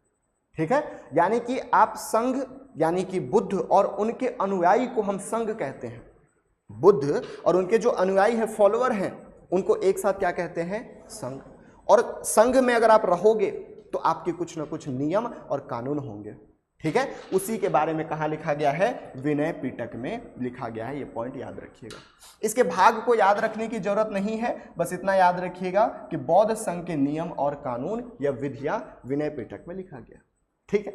A: ठीक है। यानी कि आप संघ, यानी कि बुद्ध और उनके अनुयायी को हम संघ कहते हैं। बुद्ध और उनके जो अनुयायी हैं, फॉलोअर हैं, उनको एक साथ क्या कहते हैं? संघ। और संघ में अगर आप रहोगे तो आपके कुछ ना कुछ नियम और कानून होंगे, ठीक है। उसी के बारे में कहाँ लिखा गया है? विनय पिटक में लिखा गया है। ये पॉइंट याद रखिएगा। इसके भाग को याद रखने की जरूरत नहीं है, बस इतना याद रखिएगा कि बौद्ध संघ के नियम और कानून या विधियां विनय पिटक में लिखा गया, ठीक है।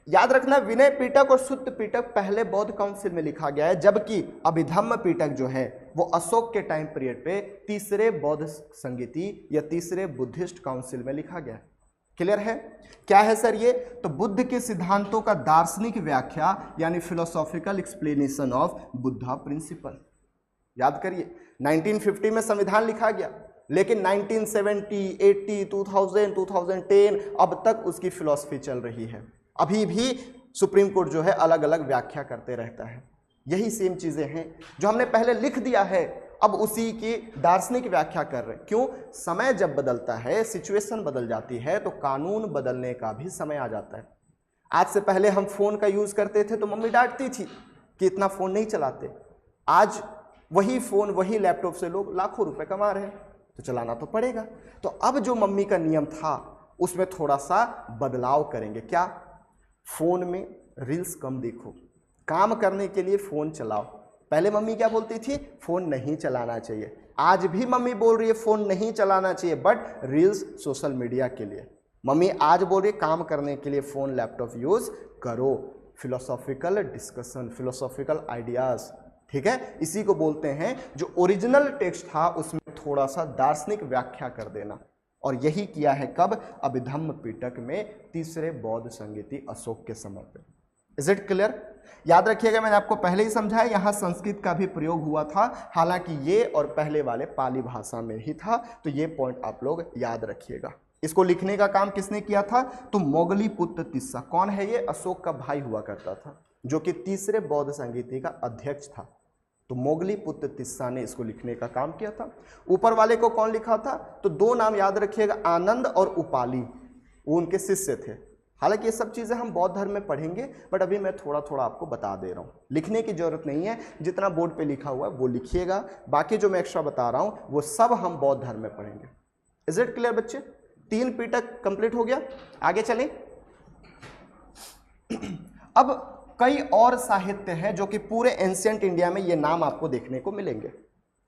A: याद रखना, विनय पिटक और सुत्त पिटक पहले बौद्ध काउंसिल में लिखा गया है, जबकि अभिधम्म पिटक जो है वो अशोक के टाइम पीरियड पे तीसरे बौद्ध संगीति या तीसरे बुद्धिस्ट काउंसिल में लिखा गया है। क्लियर है? क्या है सर ये? तो बुद्ध के सिद्धांतों का दार्शनिक व्याख्या यानी philosophical explanation of Buddha principle. याद करिए, 1950 में संविधान लिखा गया, लेकिन 1970, 80, 2000, 2010 अब तक उसकी फिलॉसफी चल रही है। अभी भी सुप्रीम कोर्ट जो है अलग अलग व्याख्या करते रहता है। यही सेम चीज़ें हैं जो हमने पहले लिख दिया है, अब उसी की दार्शनिक व्याख्या कर रहे हैं। क्यों? समय जब बदलता है, सिचुएशन बदल जाती है, तो कानून बदलने का भी समय आ जाता है। आज से पहले हम फ़ोन का यूज़ करते थे तो मम्मी डांटती थी कि इतना फ़ोन नहीं चलाते। आज वही फ़ोन, वही लैपटॉप से लोग लाखों रुपए कमा रहे हैं, तो चलाना तो पड़ेगा। तो अब जो मम्मी का नियम था उसमें थोड़ा सा बदलाव करेंगे। क्या? फ़ोन में रील्स कम देखो, काम करने के लिए फ़ोन चलाओ। पहले मम्मी क्या बोलती थी? फ़ोन नहीं चलाना चाहिए। आज भी मम्मी बोल रही है फ़ोन नहीं चलाना चाहिए, बट रील्स सोशल मीडिया के लिए। मम्मी आज बोल रही है काम करने के लिए फ़ोन लैपटॉप यूज़ करो, फिलोसॉफिकल डिस्कशन, फिलोसॉफिकल आइडियाज़। ठीक है, इसी को बोलते हैं जो ओरिजिनल टेक्स्ट था उसमें थोड़ा सा दार्शनिक व्याख्या कर देना। और यही किया है कब? अभिधम्म पिटक में तीसरे बौद्ध संगीति अशोक के समय पे। Is it clear? याद रखिएगा, मैंने आपको पहले ही समझाया, यहाँ संस्कृत का भी प्रयोग हुआ था, हालांकि ये और पहले वाले पाली भाषा में ही था। तो ये पॉइंट आप लोग याद रखिएगा। इसको लिखने का काम किसने किया था? तो मोगलीपुत्र तिस्सा। कौन है ये? अशोक का भाई हुआ करता था, जो कि तीसरे बौद्ध संगीति का अध्यक्ष था। तो मोगलीपुत्र तिस्सा ने इसको लिखने का काम किया था। ऊपर वाले को कौन लिखा था? तो दो नाम याद रखिएगा, आनंद और उपाली, वो उनके शिष्य थे। हालांकि ये सब चीज़ें हम बौद्ध धर्म में पढ़ेंगे, बट अभी मैं थोड़ा थोड़ा आपको बता दे रहा हूँ। लिखने की जरूरत नहीं है, जितना बोर्ड पे लिखा हुआ है वो लिखिएगा, बाकी जो मैं एक्स्ट्रा बता रहा हूँ वो सब हम बौद्ध धर्म में पढ़ेंगे। इज इट क्लियर बच्चे? 3 पिटक कंप्लीट हो गया, आगे चलें। अब कई और साहित्य हैं जो कि पूरे एंशिएंट इंडिया में ये नाम आपको देखने को मिलेंगे।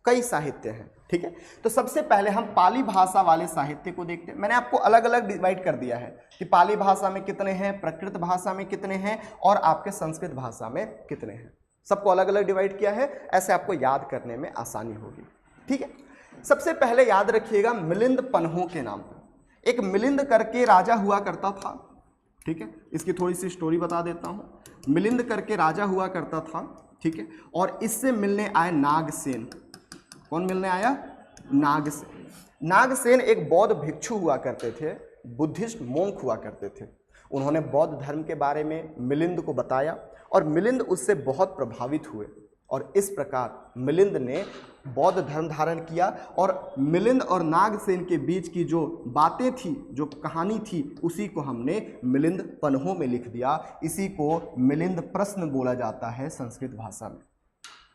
A: कई साहित्य हैं, ठीक है। तो सबसे पहले हम पाली भाषा वाले साहित्य को देखते हैं। मैंने आपको अलग अलग डिवाइड कर दिया है कि पाली भाषा में कितने हैं, प्राकृत भाषा में कितने हैं और आपके संस्कृत भाषा में कितने हैं। सबको अलग अलग डिवाइड किया है, ऐसे आपको याद करने में आसानी होगी, ठीक है। सबसे पहले याद रखिएगा मिलिंद पन्हों के नाम पर। एक मिलिंद करके राजा हुआ करता था, ठीक है। इसकी थोड़ी सी स्टोरी बता देता हूँ। मिलिंद करके राजा हुआ करता था, ठीक है। और इससे मिलने आए नागसेन। कौन मिलने आया? नागसेन। नागसेन एक बौद्ध भिक्षु हुआ करते थे, बुद्धिस्ट मोंक हुआ करते थे। उन्होंने बौद्ध धर्म के बारे में मिलिंद को बताया और मिलिंद उससे बहुत प्रभावित हुए और इस प्रकार मिलिंद ने बौद्ध धर्म धारण किया। और मिलिंद और नागसेन के बीच की जो बातें थी, जो कहानी थी, उसी को हमने मिलिंद पन्हों में लिख दिया। इसी को मिलिंद प्रश्न बोला जाता है संस्कृत भाषा में।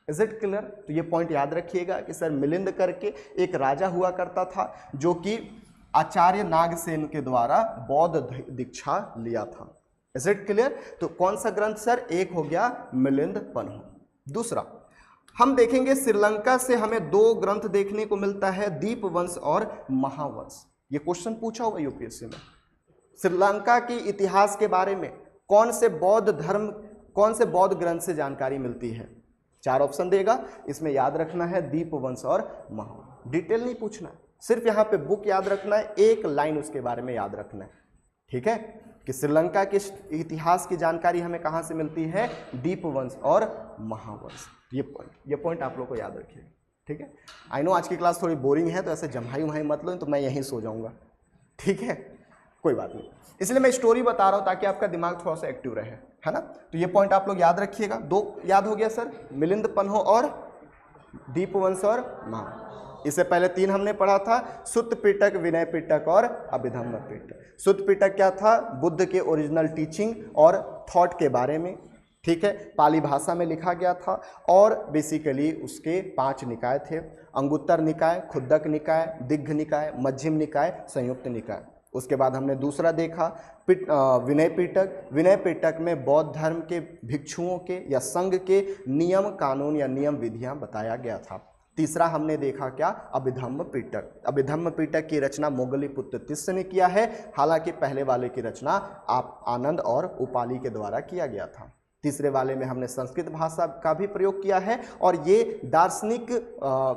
A: Is it clear? तो ये पॉइंट याद रखिएगा कि सर मिलिंद करके एक राजा हुआ करता था जो कि आचार्य नागसेन के द्वारा बौद्ध दीक्षा लिया था। Is it clear? तो कौन सा ग्रंथ सर? एक हो गया मिलिंद पन्हों। दूसरा हम देखेंगे श्रीलंका से हमें 2 ग्रंथ देखने को मिलता है, दीपवंश और महावंश। ये क्वेश्चन पूछा हुआ यूपीएससी में। श्रीलंका के इतिहास के बारे में कौन से बौद्ध ग्रंथ से जानकारी मिलती है? 4 ऑप्शन देगा, इसमें याद रखना है दीपवंश और महावंश। डिटेल नहीं पूछना, सिर्फ यहाँ पे बुक याद रखना है, एक लाइन उसके बारे में याद रखना है, ठीक है। कि श्रीलंका के इतिहास की जानकारी हमें कहाँ से मिलती है? दीपवंश और महावंश। ये पॉइंट आप लोग को याद रखिए, ठीक है। आई नो आज की क्लास थोड़ी बोरिंग है, तो ऐसे जम्हाई उम्हाई मत लो, तो मैं यहीं सो जाऊँगा, ठीक है, कोई बात नहीं। इसलिए मैं स्टोरी बता रहा हूँ ताकि आपका दिमाग थोड़ा सा एक्टिव रहे, है ना। तो ये पॉइंट आप लोग याद रखिएगा। 2 याद हो गया सर, मिलिंद पन्हों और दीपवंश और महावंश। इससे पहले 3 हमने पढ़ा था, सुत्त पिटक, विनय पिटक और अभिधम्म पिटक। सुत्त पिटक क्या था? बुद्ध के ओरिजिनल टीचिंग और थॉट के बारे में, ठीक है। पाली भाषा में लिखा गया था और बेसिकली उसके 5 निकाय थे, अंगुत्तर निकाय, खुद्दक निकाय, दिग्घ निकाय, मध्यम निकाय, संयुक्त निकाय। उसके बाद हमने दूसरा देखा विनय पिटक। विनय पिटक में बौद्ध धर्म के भिक्षुओं के या संघ के नियम कानून या नियम विधियां बताया गया था। तीसरा हमने देखा क्या, अभिधम्म पिटक। अभिधम्म पिटक की रचना मोगलीपुत्र तिस्य ने किया है, हालांकि पहले वाले की रचना आप आनंद और उपाली के द्वारा किया गया था। तीसरे वाले में हमने संस्कृत भाषा का भी प्रयोग किया है और ये दार्शनिक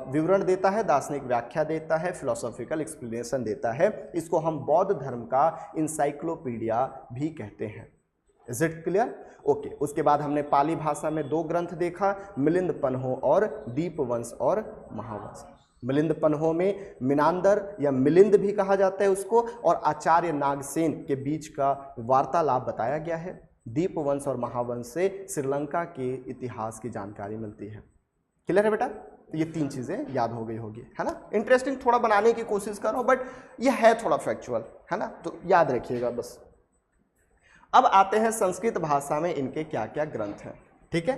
A: विवरण देता है, दार्शनिक व्याख्या देता है, फिलोसॉफिकल एक्सप्लेनेशन देता है। इसको हम बौद्ध धर्म का इंसाइक्लोपीडिया भी कहते हैं। Is it clear? ओके। उसके बाद हमने पाली भाषा में 2 ग्रंथ देखा, मिलिंद पन्हो और दीपवंश और महावंश। मिलिंद पन्हो में मिनांदर या मिलिंद भी कहा जाता है उसको, और आचार्य नागसेन के बीच का वार्तालाप बताया गया है। दीपवंश और महावंश से श्रीलंका के इतिहास की जानकारी मिलती है। क्लियर है बेटा? तो ये 3 चीज़ें याद हो गई होगी, है ना। इंटरेस्टिंग थोड़ा बनाने की कोशिश करो, बट ये है थोड़ा फैक्चुअल, है ना, तो याद रखिएगा बस। अब आते हैं संस्कृत भाषा में इनके क्या क्या ग्रंथ हैं, ठीक है।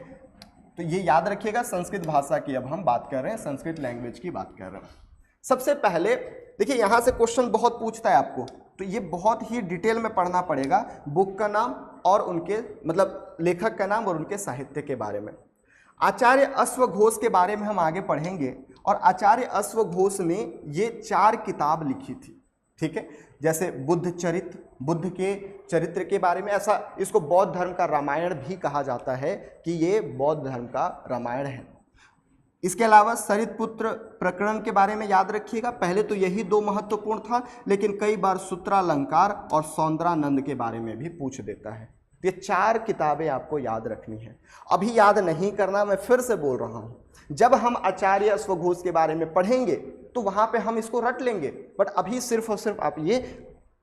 A: तो ये याद रखिएगा, संस्कृत भाषा की अब हम बात कर रहे हैं, संस्कृत लैंग्वेज की बात कर रहे हैं। सबसे पहले देखिए, यहाँ से क्वेश्चन बहुत पूछता है आपको, तो ये बहुत ही डिटेल में पढ़ना पड़ेगा। बुक का नाम और उनके मतलब लेखक का नाम और उनके साहित्य के बारे में। आचार्य अश्वघोष के बारे में हम आगे पढ़ेंगे, और आचार्य अश्वघोष ने ये 4 किताब लिखी थी, ठीक है। जैसे बुद्ध चरित्र, बुद्ध के चरित्र के बारे में, ऐसा इसको बौद्ध धर्म का रामायण भी कहा जाता है कि ये बौद्ध धर्म का रामायण है। इसके अलावा सरितपुत्र प्रकरण के बारे में याद रखिएगा। पहले तो यही 2 महत्वपूर्ण था, लेकिन कई बार सूत्रालंकार और सौंदरानंद के बारे में भी पूछ देता है। ये 4 किताबें आपको याद रखनी है। अभी याद नहीं करना, मैं फिर से बोल रहा हूँ, जब हम आचार्य अश्वघोष के बारे में पढ़ेंगे तो वहाँ पे हम इसको रट लेंगे, बट अभी सिर्फ और सिर्फ आप ये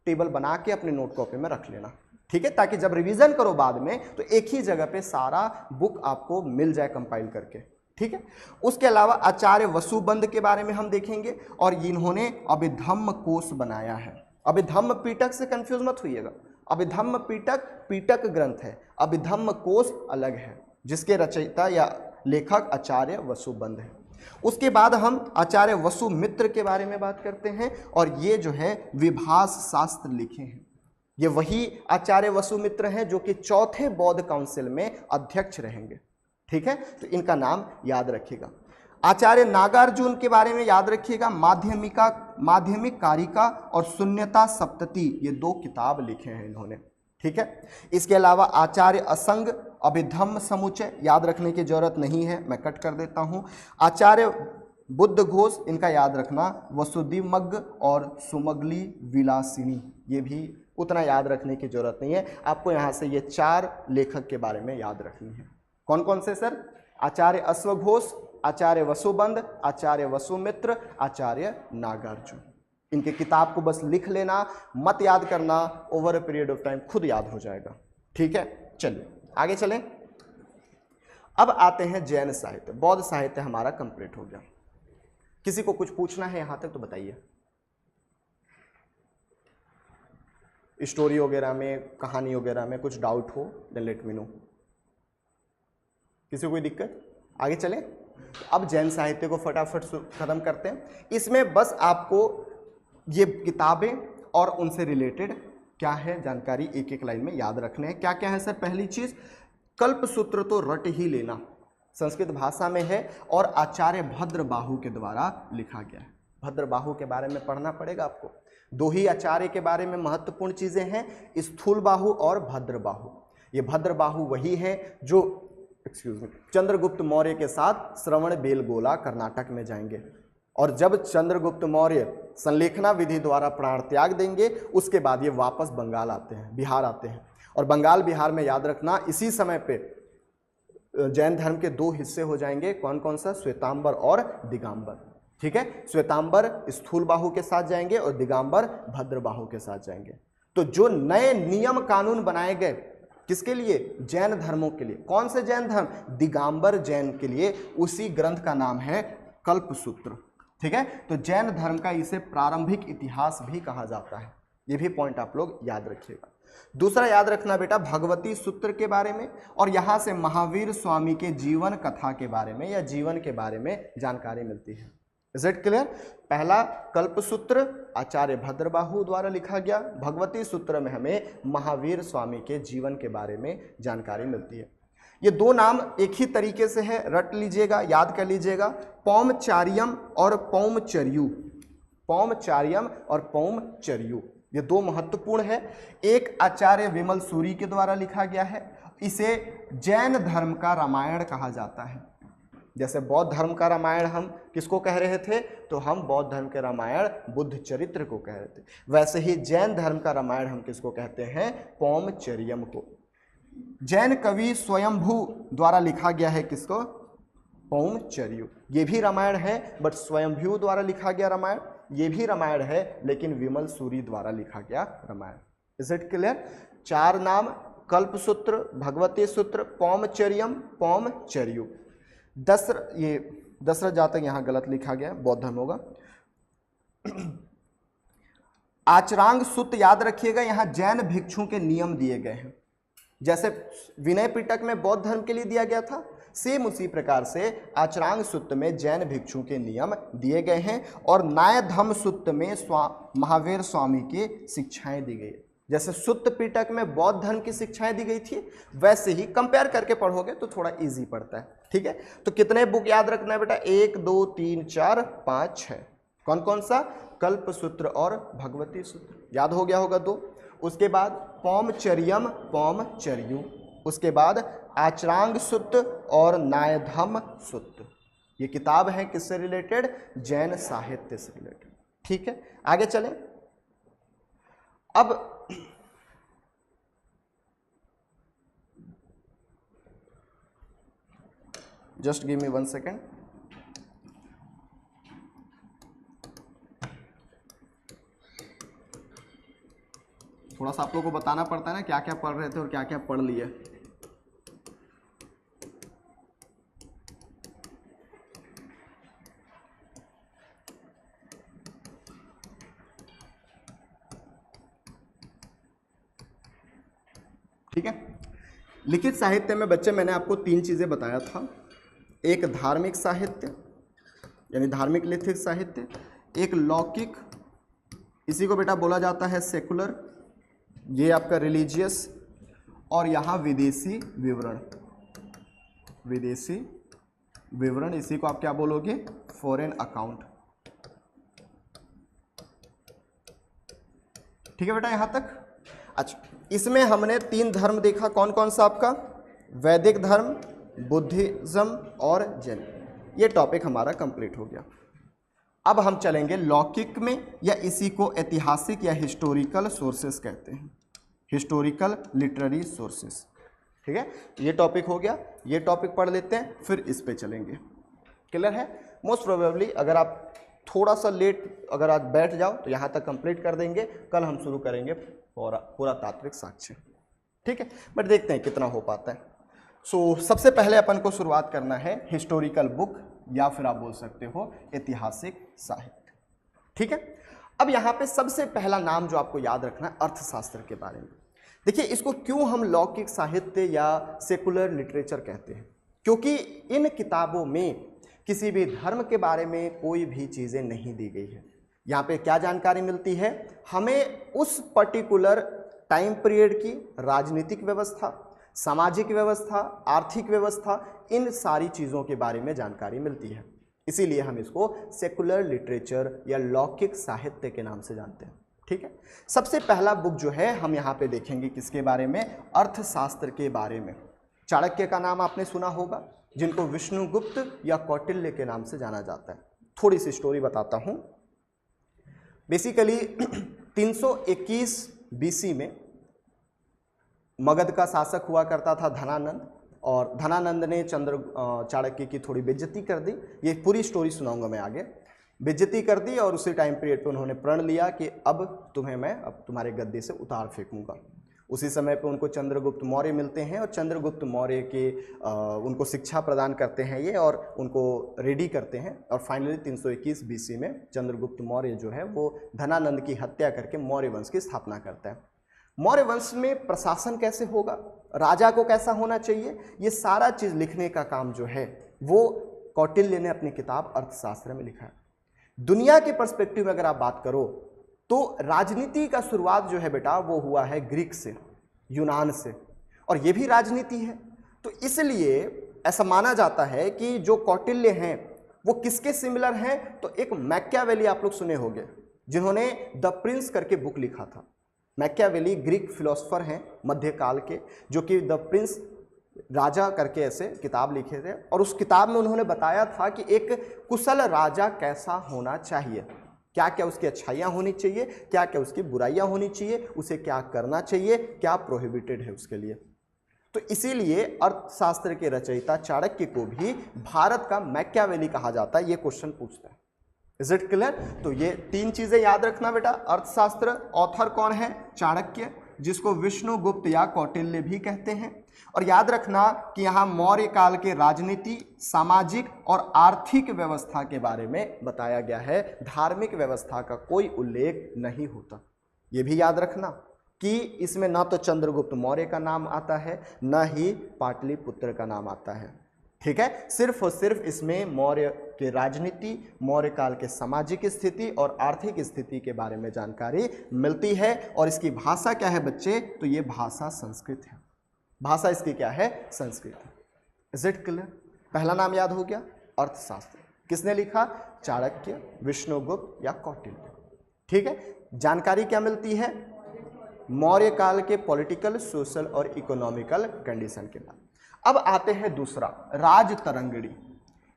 A: टेबल बना के अपने नोट कॉपी में रख लेना, ठीक है, ताकि जब रिवीजन करो बाद में तो एक ही जगह पे सारा बुक आपको मिल जाए कंपाइल करके, ठीक है। उसके अलावा आचार्य वसुबंद के बारे में हम देखेंगे, और इन्होंने अभिधम्म कोश बनाया है। अभिधम्म पिटक से कंफ्यूज मत होइएगा, अभिधम्म पिटक पिटक ग्रंथ है, अभिधम्म कोश अलग है, जिसके रचयिता या लेखक आचार्य वसुबंद है। उसके बाद हम आचार्य वसुमित्र के बारे में बात करते हैं, और ये जो है विभास शास्त्र लिखे हैं। ये वही आचार्य वसुमित्र हैं जो कि 4थे बौद्ध काउंसिल में अध्यक्ष रहेंगे, ठीक है, तो इनका नाम याद रखिएगा। आचार्य नागार्जुन के बारे में याद रखिएगा, माध्यमिक कारिका और शून्यता सप्तति, ये 2 किताब लिखे हैं इन्होंने, ठीक है। इसके अलावा आचार्य असंग अभिधम्म समुच्चय, याद रखने की जरूरत नहीं है, मैं कट कर देता हूँ। आचार्य बुद्ध घोष, इनका याद रखना, वसुधिमग्ग और सुमगली विलासिनी, ये भी उतना याद रखने की जरूरत नहीं है। आपको यहाँ से ये 4 लेखक के बारे में याद रखनी है। कौन कौन से सर? आचार्य अश्वघोष, आचार्य वसुबंद, आचार्य वसुमित्र, आचार्य नागार्जुन। इनके किताब को बस लिख लेना, मत याद करना, over a period of time खुद याद हो जाएगा, ठीक है। चलिए आगे चलें। अब आते हैं जैन साहित्य। बौद्ध साहित्य हमारा कंप्लीट हो गया। किसी को कुछ पूछना है यहां तक तो बताइए। स्टोरी वगैरह में, कहानी वगैरह में कुछ डाउट हो देन लेट मी नो। किसी को कोई दिक्कत? आगे चलें। अब जैन साहित्य को फटाफट खत्म करते हैं। इसमें बस आपको ये किताबें और उनसे रिलेटेड क्या है जानकारी एक एक लाइन में याद रखने हैं। क्या क्या है सर? पहली चीज, कल्पसूत्र तो रट ही लेना, संस्कृत भाषा में है और आचार्य भद्रबाहु के द्वारा लिखा गया है। भद्रबाहु के बारे में पढ़ना पड़ेगा आपको। 2 ही आचार्य के बारे में महत्वपूर्ण चीजें हैं, स्थूलबाहु और भद्रबाहु। ये भद्रबाहु वही है जो चंद्रगुप्त मौर्य के साथ श्रवणबेलगोला कर्नाटक में जाएंगे, और जब चंद्रगुप्त मौर्य संलेखना विधि द्वारा प्राण त्याग देंगे उसके बाद ये वापस बंगाल आते हैं, बिहार आते हैं। और बंगाल बिहार में याद रखना इसी समय पे जैन धर्म के 2 हिस्से हो जाएंगे। कौन कौन सा? श्वेतांबर और दिगंबर, ठीक है। श्वेतांबर स्थूलबाहु के साथ जाएंगे और दिगंबर भद्रबाहु के साथ जाएंगे। तो जो नए नियम कानून बनाए गए किसके लिए? जैन धर्मों के लिए। कौन से जैन धर्म? दिगंबर जैन के लिए। उसी ग्रंथ का नाम है कल्पसूत्र, ठीक है। तो जैन धर्म का इसे प्रारंभिक इतिहास भी कहा जाता है। ये भी पॉइंट आप लोग याद रखिएगा। दूसरा याद रखना बेटा भगवती सूत्र के बारे में, और यहाँ से महावीर स्वामी के जीवन कथा के बारे में या जीवन के बारे में जानकारी मिलती है। Is it clear? पहला कल्पसूत्र आचार्य भद्रबाहु द्वारा लिखा गया। भगवती सूत्र में हमें महावीर स्वामी के जीवन के बारे में जानकारी मिलती है। ये दो नाम एक ही तरीके से है, रट लीजिएगा, याद कर लीजिएगा, पौमचारियम और पौमचर्यु। पौमचारियम और पौमचर्यु ये दो महत्वपूर्ण है। एक आचार्य विमल सूरी के द्वारा लिखा गया है। इसे जैन धर्म का रामायण कहा जाता है। जैसे बौद्ध धर्म का रामायण हम किसको कह रहे थे, तो हम बौद्ध धर्म के रामायण बुद्ध चरित्र को कह रहे थे। वैसे ही जैन धर्म का रामायण हम किसको कहते हैं, पौमचर्यम को। जैन कवि स्वयंभू द्वारा लिखा गया है किसको, पौमचर्यु। ये भी रामायण है बट स्वयंभू द्वारा लिखा गया रामायण। ये भी रामायण है लेकिन विमल सूरी द्वारा लिखा गया रामायण। Is it clear? चार नाम, कल्पसूत्र, भगवती सूत्र, पौमचर्यम, पौमचर्यु। दशरथ जहाँ तक यहाँ गलत लिखा गया, बौद्ध धर्म होगा। आचरांग सूत याद रखिएगा, यहाँ जैन भिक्षुओं के नियम दिए गए हैं। जैसे विनय पिटक में बौद्ध धर्म के लिए दिया गया था, सेम उसी प्रकार से आचरांग सूत्र में जैन भिक्षु के नियम दिए गए हैं। और न्याय धम्म सूत्र में महावीर स्वामी की शिक्षाएं दी गई। जैसे सुत्त पिटक में बौद्ध धर्म की शिक्षाएं दी गई थी, वैसे ही कंपेयर करके पढ़ोगे तो थोड़ा इजी पड़ता है। ठीक है, तो कितने बुक याद रखना है बेटा, 1 2 3 4 5 6। कौन कौन सा, कल्प सूत्र और भगवती सूत्र याद हो गया होगा 2। उसके बाद पौमचर्यम, पौमचर्यु। उसके बाद आचरांग सूत्र और न्यायधम्म सूत्र। ये किताब है किससे रिलेटेड, जैन साहित्य से रिलेटेड। ठीक है, आगे चलें। अब जस्ट गिव मी 1 सेकेंड। थोड़ा सा आप लोगों को बताना पड़ता है ना क्या क्या पढ़ रहे थे और क्या क्या पढ़ लिए। ठीक है, लिखित साहित्य में बच्चे मैंने आपको 3 चीज़ें बताया था। एक धार्मिक साहित्य यानी धार्मिक लिखित साहित्य, एक लौकिक, इसी को बेटा बोला जाता है सेकुलर, ये आपका रिलीजियस, और यहाँ विदेशी विवरण। विदेशी विवरण, इसी को आप क्या बोलोगे, फॉरेन अकाउंट। ठीक है बेटा यहाँ तक। अच्छा, इसमें हमने 3 धर्म देखा, कौन कौन सा आपका, वैदिक धर्म, बुद्धिज्म और जैन। ये टॉपिक हमारा कंप्लीट हो गया। अब हम चलेंगे लौकिक में, या इसी को ऐतिहासिक या हिस्टोरिकल सोर्सेस कहते हैं, हिस्टोरिकल लिटरेरी सोर्सेस। ठीक है, ये टॉपिक हो गया। ये टॉपिक पढ़ लेते हैं, फिर इस पे चलेंगे। क्लियर है? मोस्ट प्रोबेबली अगर आप थोड़ा सा लेट अगर आज बैठ जाओ तो यहाँ तक कंप्लीट कर देंगे। कल हम शुरू करेंगे पूरा तात्विक साक्ष्य। ठीक है, बट देखते हैं कितना हो पाता है। सबसे पहले अपन को शुरुआत करना है हिस्टोरिकल बुक, या फिर आप बोल सकते हो ऐतिहासिक साहित्य। ठीक है, अब यहाँ पे सबसे पहला नाम जो आपको याद रखना है अर्थशास्त्र के बारे में। देखिए, इसको क्यों हम लौकिक साहित्य या सेकुलर लिटरेचर कहते हैं, क्योंकि इन किताबों में किसी भी धर्म के बारे में कोई भी चीज़ें नहीं दी गई है। यहाँ पे क्या जानकारी मिलती है हमें, उस पर्टिकुलर टाइम पीरियड की राजनीतिक व्यवस्था, सामाजिक व्यवस्था, आर्थिक व्यवस्था, इन सारी चीज़ों के बारे में जानकारी मिलती है। इसीलिए हम इसको सेकुलर लिटरेचर या लौकिक साहित्य के नाम से जानते हैं। ठीक है, सबसे पहला बुक जो है हम यहाँ पे देखेंगे किसके बारे में, अर्थशास्त्र के बारे में। चाणक्य का नाम आपने सुना होगा, जिनको विष्णुगुप्त या कौटिल्य के नाम से जाना जाता है। थोड़ी सी स्टोरी बताता हूँ। बेसिकली 321 BC में मगध का शासक हुआ करता था धनानंद, और धनानंद ने चाणक्य की थोड़ी बेइज्जती कर दी। ये पूरी स्टोरी सुनाऊंगा मैं आगे। बेइज्जती कर दी और उसी टाइम पीरियड पे उन्होंने प्रण लिया कि अब तुम्हारे गद्दे से उतार फेंकूंगा। उसी समय पे उनको चंद्रगुप्त मौर्य मिलते हैं और चंद्रगुप्त मौर्य के उनको शिक्षा प्रदान करते हैं ये, और उनको रेडी करते हैं। और फाइनली 321 BC में चंद्रगुप्त मौर्य जो है वो धनानंद की हत्या करके मौर्य वंश की स्थापना करता है। मौर्य वंश में प्रशासन कैसे होगा, राजा को कैसा होना चाहिए, ये सारा चीज़ लिखने का काम जो है वो कौटिल्य ने अपनी किताब अर्थशास्त्र में लिखा है। दुनिया के पर्सपेक्टिव में अगर आप बात करो तो राजनीति का शुरुआत जो है बेटा वो हुआ है ग्रीक से, यूनान से, और ये भी राजनीति है। तो इसलिए ऐसा माना जाता है कि जो कौटिल्य हैं वो किसके सिमिलर हैं, तो एक मैकियावेली आप लोग सुने होंगे जिन्होंने द प्रिंस करके बुक लिखा था। मैकियावेली ग्रीक फिलोसोफर हैं मध्यकाल के, जो कि द प्रिंस राजा करके ऐसे किताब लिखे थे, और उस किताब में उन्होंने बताया था कि एक कुशल राजा कैसा होना चाहिए, क्या क्या उसकी अच्छाइयाँ होनी चाहिए, क्या क्या उसकी बुराइयाँ होनी चाहिए, उसे क्या करना चाहिए, क्या प्रोहिबिटेड है उसके लिए। तो इसीलिए अर्थशास्त्र के रचयिता चाणक्य को भी भारत का मैकियावेली कहा जाता है। ये क्वेश्चन पूछता है। Is it clear? तो ये 3 चीजें याद रखना बेटा। अर्थशास्त्र, ऑथर कौन है? चाणक्य, जिसको विष्णुगुप्त या कौटिल्य भी कहते हैं। और याद रखना कि यहाँ मौर्य काल के राजनीति, सामाजिक और आर्थिक व्यवस्था के बारे में बताया गया है। धार्मिक व्यवस्था का कोई उल्लेख नहीं होता। ये भी याद रखना कि इसमें न तो चंद्रगुप्त मौर्य का नाम आता है, न ही पाटलिपुत्र का नाम आता है। ठीक है, सिर्फ और सिर्फ इसमें मौर्य के राजनीति, मौर्य काल के सामाजिक स्थिति और आर्थिक स्थिति के बारे में जानकारी मिलती है। और इसकी भाषा क्या है बच्चे? तो ये भाषा संस्कृत है। भाषा इसकी क्या है? संस्कृत है। Is it clear? पहला नाम याद हो गया, अर्थशास्त्र। किसने लिखा? चाणक्य, विष्णुगुप्त या कौटिल्य। ठीक है, जानकारी क्या मिलती है? मौर्य काल के पॉलिटिकल, सोशल और इकोनॉमिकल कंडीशन के बाद। अब आते हैं दूसरा, राजतरंगिणी।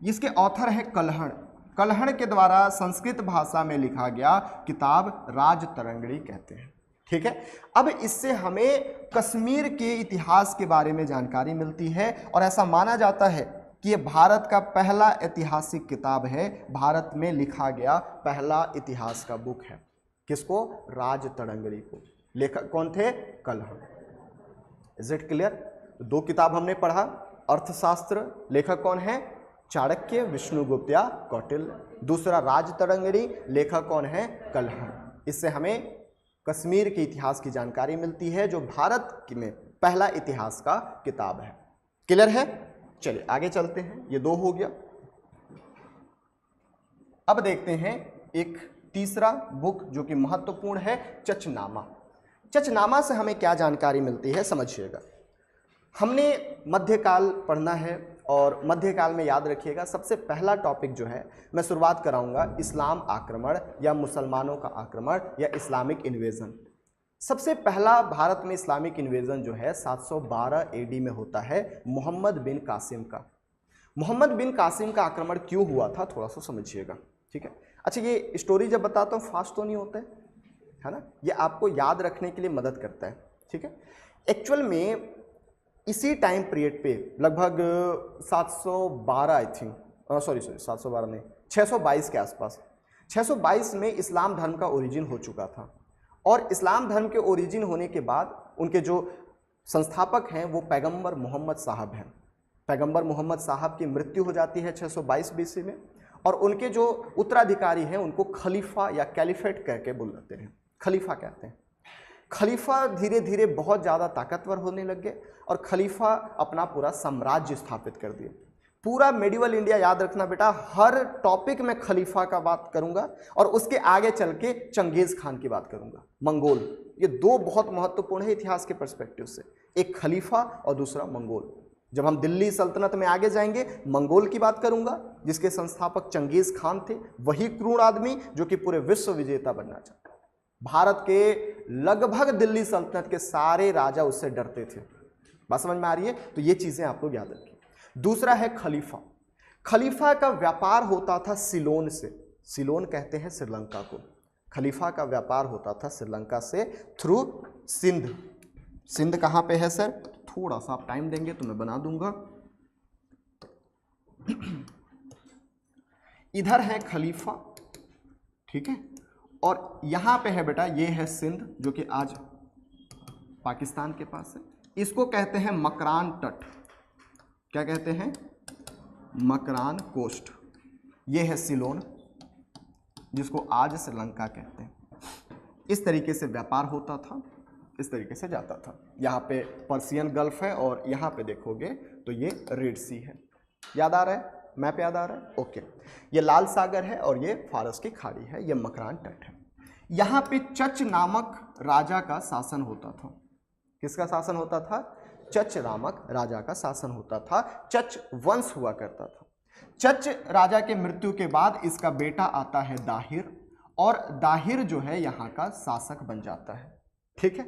A: इसके ऑथर है कल्हण। कल्हण के द्वारा संस्कृत भाषा में लिखा गया किताब राजतरंगिणी कहते हैं। ठीक है, अब इससे हमें कश्मीर के इतिहास के बारे में जानकारी मिलती है, और ऐसा माना जाता है कि ये भारत का पहला ऐतिहासिक किताब है, भारत में लिखा गया पहला इतिहास का बुक है। किसको? राजतरंगिणी को। लेखक कौन थे? कल्हण। Is it clear? 2 किताब हमने पढ़ा, अर्थशास्त्र, लेखक कौन है? चाणक्य, विष्णुगुप्त या कौटिल्य। दूसरा राजतरंगिणी, लेखक कौन है? कल्हण। इससे हमें कश्मीर के इतिहास की जानकारी मिलती है, जो भारत में पहला इतिहास का किताब है। क्लियर है? चलिए आगे चलते हैं। ये 2 हो गया। अब देखते हैं एक तीसरा बुक जो कि महत्वपूर्ण है, चचनामा। चचनामा से हमें क्या जानकारी मिलती है समझिएगा। हमने मध्यकाल पढ़ना है, और मध्यकाल में याद रखिएगा सबसे पहला टॉपिक जो है मैं शुरुआत कराऊंगा इस्लाम आक्रमण या मुसलमानों का आक्रमण या इस्लामिक इन्वेजन। सबसे पहला भारत में इस्लामिक इन्वेजन जो है 712 एडी में होता है मोहम्मद बिन कासिम का। मोहम्मद बिन कासिम का आक्रमण क्यों हुआ था थोड़ा सा समझिएगा। ठीक है, अच्छा ये स्टोरी जब बताता हूँ फास्ट तो नहीं होता है ना, ये आपको याद रखने के लिए मदद करता है। ठीक है, एक्चुअल में इसी टाइम पीरियड पे लगभग 712 आई थिंक, सॉरी 712 नहीं, 622 के आसपास, 622 में इस्लाम धर्म का ओरिजिन हो चुका था। और इस्लाम धर्म के ओरिजिन होने के बाद उनके जो संस्थापक हैं वो पैगंबर मोहम्मद साहब हैं। पैगंबर मोहम्मद साहब की मृत्यु हो जाती है 622 बीसी में, और उनके जो उत्तराधिकारी हैं उनको खलीफा या कैलिफेट करके बुलाते हैं, खलीफा कहते हैं। खलीफा धीरे धीरे बहुत ज़्यादा ताकतवर होने लग गए और खलीफा अपना पूरा साम्राज्य स्थापित कर दिए। पूरा मेडिवल इंडिया याद रखना बेटा, हर टॉपिक में खलीफा का बात करूंगा और उसके आगे चल के चंगेज़ खान की बात करूंगा, मंगोल। ये 2 बहुत महत्वपूर्ण है इतिहास के पर्सपेक्टिव से, एक खलीफा और दूसरा मंगोल। जब हम दिल्ली सल्तनत में आगे जाएंगे मंगोल की बात करूंगा, जिसके संस्थापक चंगेज़ खान थे, वही क्रूर आदमी जो कि पूरे विश्व विजेता बनना चाहता। भारत के लगभग दिल्ली सल्तनत के सारे राजा उससे डरते थे। बात समझ में आ रही है? तो ये चीज़ें आप लोग याद रखिए। दूसरा है खलीफा। खलीफा का व्यापार होता था सिलोन से, सिलोन कहते हैं श्रीलंका को। खलीफा का व्यापार होता था श्रीलंका से थ्रू सिंध। सिंध कहाँ पे है सर? थोड़ा सा आप टाइम देंगे तो मैं बना दूंगा। इधर है खलीफा, ठीक है, और यहाँ पे है बेटा, ये है सिंध जो कि आज पाकिस्तान के पास है। इसको कहते हैं मकरान तट। क्या कहते हैं? मकरान कोस्ट। ये है सिलोन जिसको आज श्रीलंका कहते हैं। इस तरीके से व्यापार होता था, इस तरीके से जाता था। यहाँ पे पर्सियन गल्फ है और यहाँ पे देखोगे तो ये रेड सी है। याद आ रहा है? मैप याद आ रहा है? ओके। ये लाल सागर है और ये फारस की खाड़ी है, ये मकरान तट है। यहाँ पे चच नामक राजा का शासन होता था। किसका शासन होता था? चच नामक राजा का शासन होता था, चच वंश हुआ करता था। चच राजा के मृत्यु के बाद इसका बेटा आता है दाहिर, और दाहिर जो है यहाँ का शासक बन जाता है। ठीक है,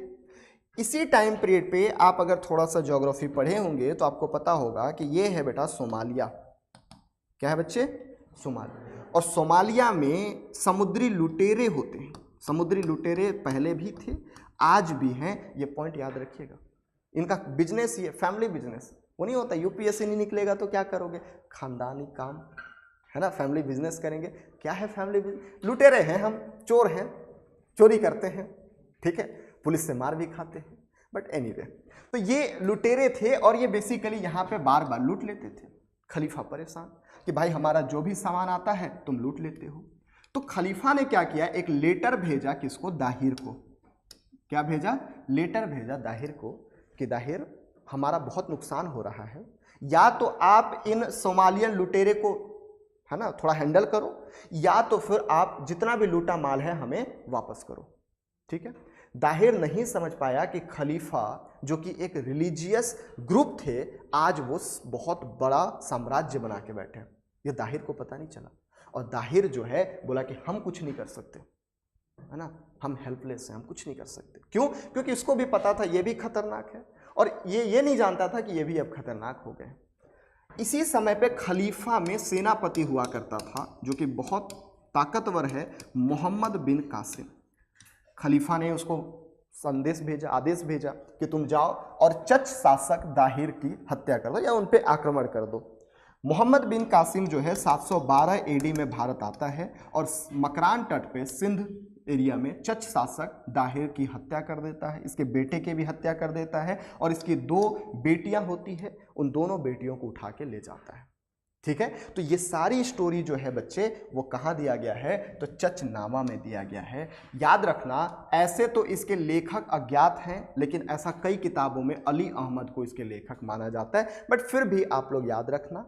A: इसी टाइम पीरियड पे आप अगर थोड़ा सा ज्योग्राफी पढ़े होंगे तो आपको पता होगा कि ये है बेटा सोमालिया। क्या है बच्चे? सोमालिया। और सोमालिया में समुद्री लुटेरे होते हैं। समुद्री लुटेरे पहले भी थे, आज भी हैं, ये पॉइंट याद रखिएगा। इनका बिजनेस ही है, फैमिली बिजनेस। वो नहीं होता यूपीएससी नहीं निकलेगा तो क्या करोगे, खानदानी काम है ना, फैमिली बिजनेस करेंगे। क्या है फैमिली बिजनेस? लुटेरे हैं हम, चोर हैं, चोरी करते हैं, ठीक है, पुलिस से मार भी खाते हैं। बट एनीवे, तो ये लुटेरे थे और ये बेसिकली यहाँ पे बार बार लूट लेते थे। खलीफा परेशान कि भाई हमारा जो भी सामान आता है तुम लूट लेते हो। तो खलीफा ने क्या किया, एक लेटर भेजा किसको, दाहिर को। क्या भेजा? लेटर भेजा दाहिर को कि दाहिर हमारा बहुत नुकसान हो रहा है, या तो आप इन सोमालियन लुटेरे को है ना थोड़ा हैंडल करो, या तो फिर आप जितना भी लूटा माल है हमें वापस करो। ठीक है, दाहिर नहीं समझ पाया कि खलीफा जो कि एक रिलीजियस ग्रुप थे, आज वो बहुत बड़ा साम्राज्य बना के बैठे। ये दाहिर को पता नहीं चला, और दाहिर जो है बोला कि हम कुछ नहीं कर सकते, है ना, हम हेल्पलेस हैं, हम कुछ नहीं कर सकते। क्यों? क्योंकि इसको भी पता था ये भी खतरनाक है, और ये नहीं जानता था कि ये भी अब खतरनाक हो गए। इसी समय पे खलीफा में सेनापति हुआ करता था जो कि बहुत ताकतवर है, मोहम्मद बिन कासिम। खलीफा ने उसको संदेश भेजा, आदेश भेजा कि तुम जाओ और चच शासक दाहिर की हत्या कर दो या उन पे आक्रमण कर दो। मोहम्मद बिन कासिम जो है 712 एडी में भारत आता है और मकरान तट पे सिंध एरिया में चच शासक दाहिर की हत्या कर देता है, इसके बेटे के भी हत्या कर देता है, और इसकी 2 बेटियां होती है, उन दोनों बेटियों को उठा के ले जाता है। ठीक है, तो ये सारी स्टोरी जो है बच्चे वो कहाँ दिया गया है, तो चचनामा में दिया गया है। याद रखना, ऐसे तो इसके लेखक अज्ञात हैं, लेकिन ऐसा कई किताबों में अली अहमद को इसके लेखक माना जाता है। बट फिर भी आप लोग याद रखना,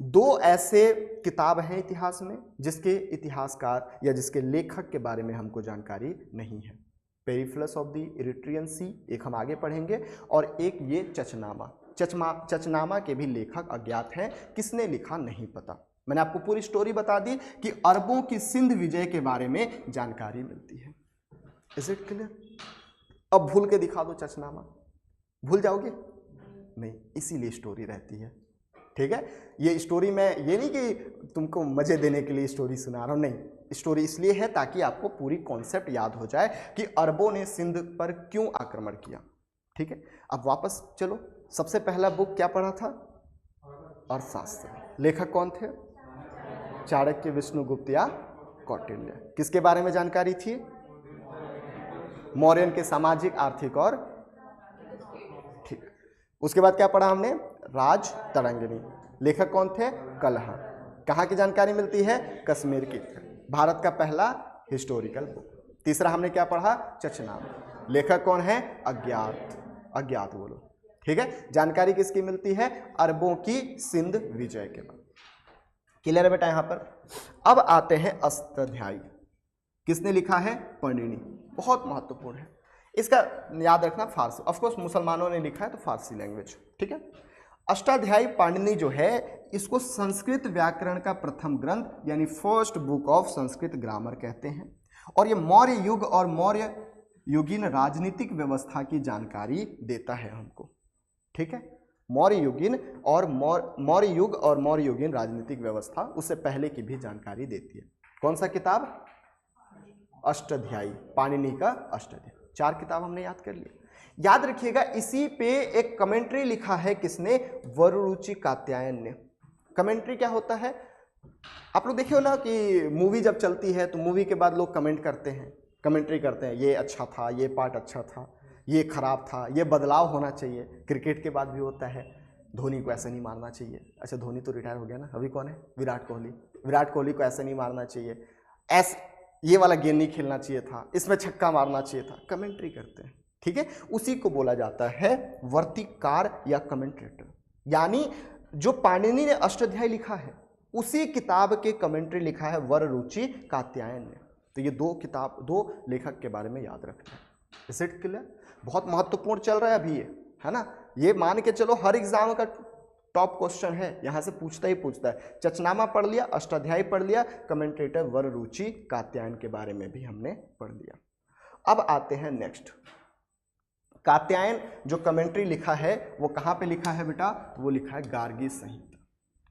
A: 2 ऐसे किताब हैं इतिहास में जिसके इतिहासकार या जिसके लेखक के बारे में हमको जानकारी नहीं है। पेरिप्लस ऑफ द इरिट्रियन सी एक हम आगे पढ़ेंगे, और एक ये चचनामा। चचनामा के भी लेखक अज्ञात हैं, किसने लिखा नहीं पता। मैंने आपको पूरी स्टोरी बता दी कि अरबों की सिंध विजय के बारे में जानकारी मिलती है। Is it clear? अब भूल के दिखा दो चचनामा, भूल जाओगे? नहीं, इसीलिए स्टोरी रहती है। ठीक है, ये स्टोरी मैं ये नहीं कि तुमको मजे देने के लिए स्टोरी सुना रहा हूँ, नहीं, स्टोरी इसलिए है ताकि आपको पूरी कॉन्सेप्ट याद हो जाए कि अरबों ने सिंध पर क्यों आक्रमण किया। ठीक है, अब वापस चलो। सबसे पहला बुक क्या पढ़ा था? अर्थशास्त्र। लेखक कौन थे? चाणक्य, विष्णुगुप्त या कौटिल्य। किसके बारे में जानकारी थी? मौर्यन के सामाजिक, आर्थिक और ठीक। उसके बाद क्या पढ़ा हमने? राज तरंगिणी। लेखक कौन थे? कलह। कहाँ की जानकारी मिलती है? कश्मीर की। भारत का पहला हिस्टोरिकल बुक। तीसरा हमने क्या पढ़ा? चचनामा। लेखक कौन है? अज्ञात। अज्ञात बोलो। ठीक है, जानकारी किसकी मिलती है? अरबों की सिंध विजय के बाद। क्लियर है बेटा यहाँ पर? अब आते हैं अष्टाध्यायी। किसने लिखा है? पणिनि। बहुत महत्वपूर्ण है, इसका याद रखना। फारसी, ऑफ कोर्स मुसलमानों ने लिखा है तो फारसी लैंग्वेज। ठीक है, अष्टाध्यायी पाणिनि जो है इसको संस्कृत व्याकरण का प्रथम ग्रंथ यानी first book of Sanskrit grammar कहते हैं, और ये मौर्य युग और मौर्य युगीन राजनीतिक व्यवस्था की जानकारी देता है हमको। ठीक है, मौर्य युगीन और मौर्य युग और मौर्य युगीन राजनीतिक व्यवस्था, उससे पहले की भी जानकारी देती है। कौन सा किताब? अष्टाध्यायी, पाणिनि का अष्टाध्यायी। 4 किताब हमने याद कर लिया। याद रखिएगा, इसी पे एक कमेंट्री लिखा है किसने? वरुरुचि कात्यायन ने। कमेंट्री क्या होता है? आप लोग देखे हो ना कि मूवी जब चलती है तो मूवी के बाद लोग कमेंट करते हैं, कमेंट्री करते हैं, ये अच्छा था, ये पार्ट अच्छा था, ये खराब था, ये बदलाव होना चाहिए। क्रिकेट के बाद भी होता है, धोनी को ऐसे नहीं मारना चाहिए। अच्छा, धोनी तो रिटायर हो गया ना, अभी कौन है? विराट कोहली। विराट कोहली को ऐसे नहीं मारना चाहिए, ऐसे ये वाला गेंद नहीं खेलना चाहिए था, इसमें छक्का मारना चाहिए था। कमेंट्री करते हैं। ठीक है, उसी को बोला जाता है वर्तिकार या कमेंट्रेटर। यानी जो पाणिनि ने अष्टाध्यायी लिखा है उसी किताब के कमेंट्री लिखा है वररुचि कात्यायन ने। तो ये 2 किताब, 2 लेखक के बारे में याद रखना है। Is it clear? बहुत महत्वपूर्ण चल रहा है अभी ये। है ना। ये मान के चलो हर एग्जाम का टॉप क्वेश्चन है, यहाँ से पूछता ही पूछता है। चचनामा पढ़ लिया, अष्टाध्यायी पढ़ लिया, कमेंटेटर वर रुचि कात्यायन के बारे में भी हमने पढ़ लिया। अब आते हैं नेक्स्ट, कात्यायन जो कमेंट्री लिखा है वो कहाँ पे लिखा है बेटा, तो वो लिखा है गार्गी संहिता।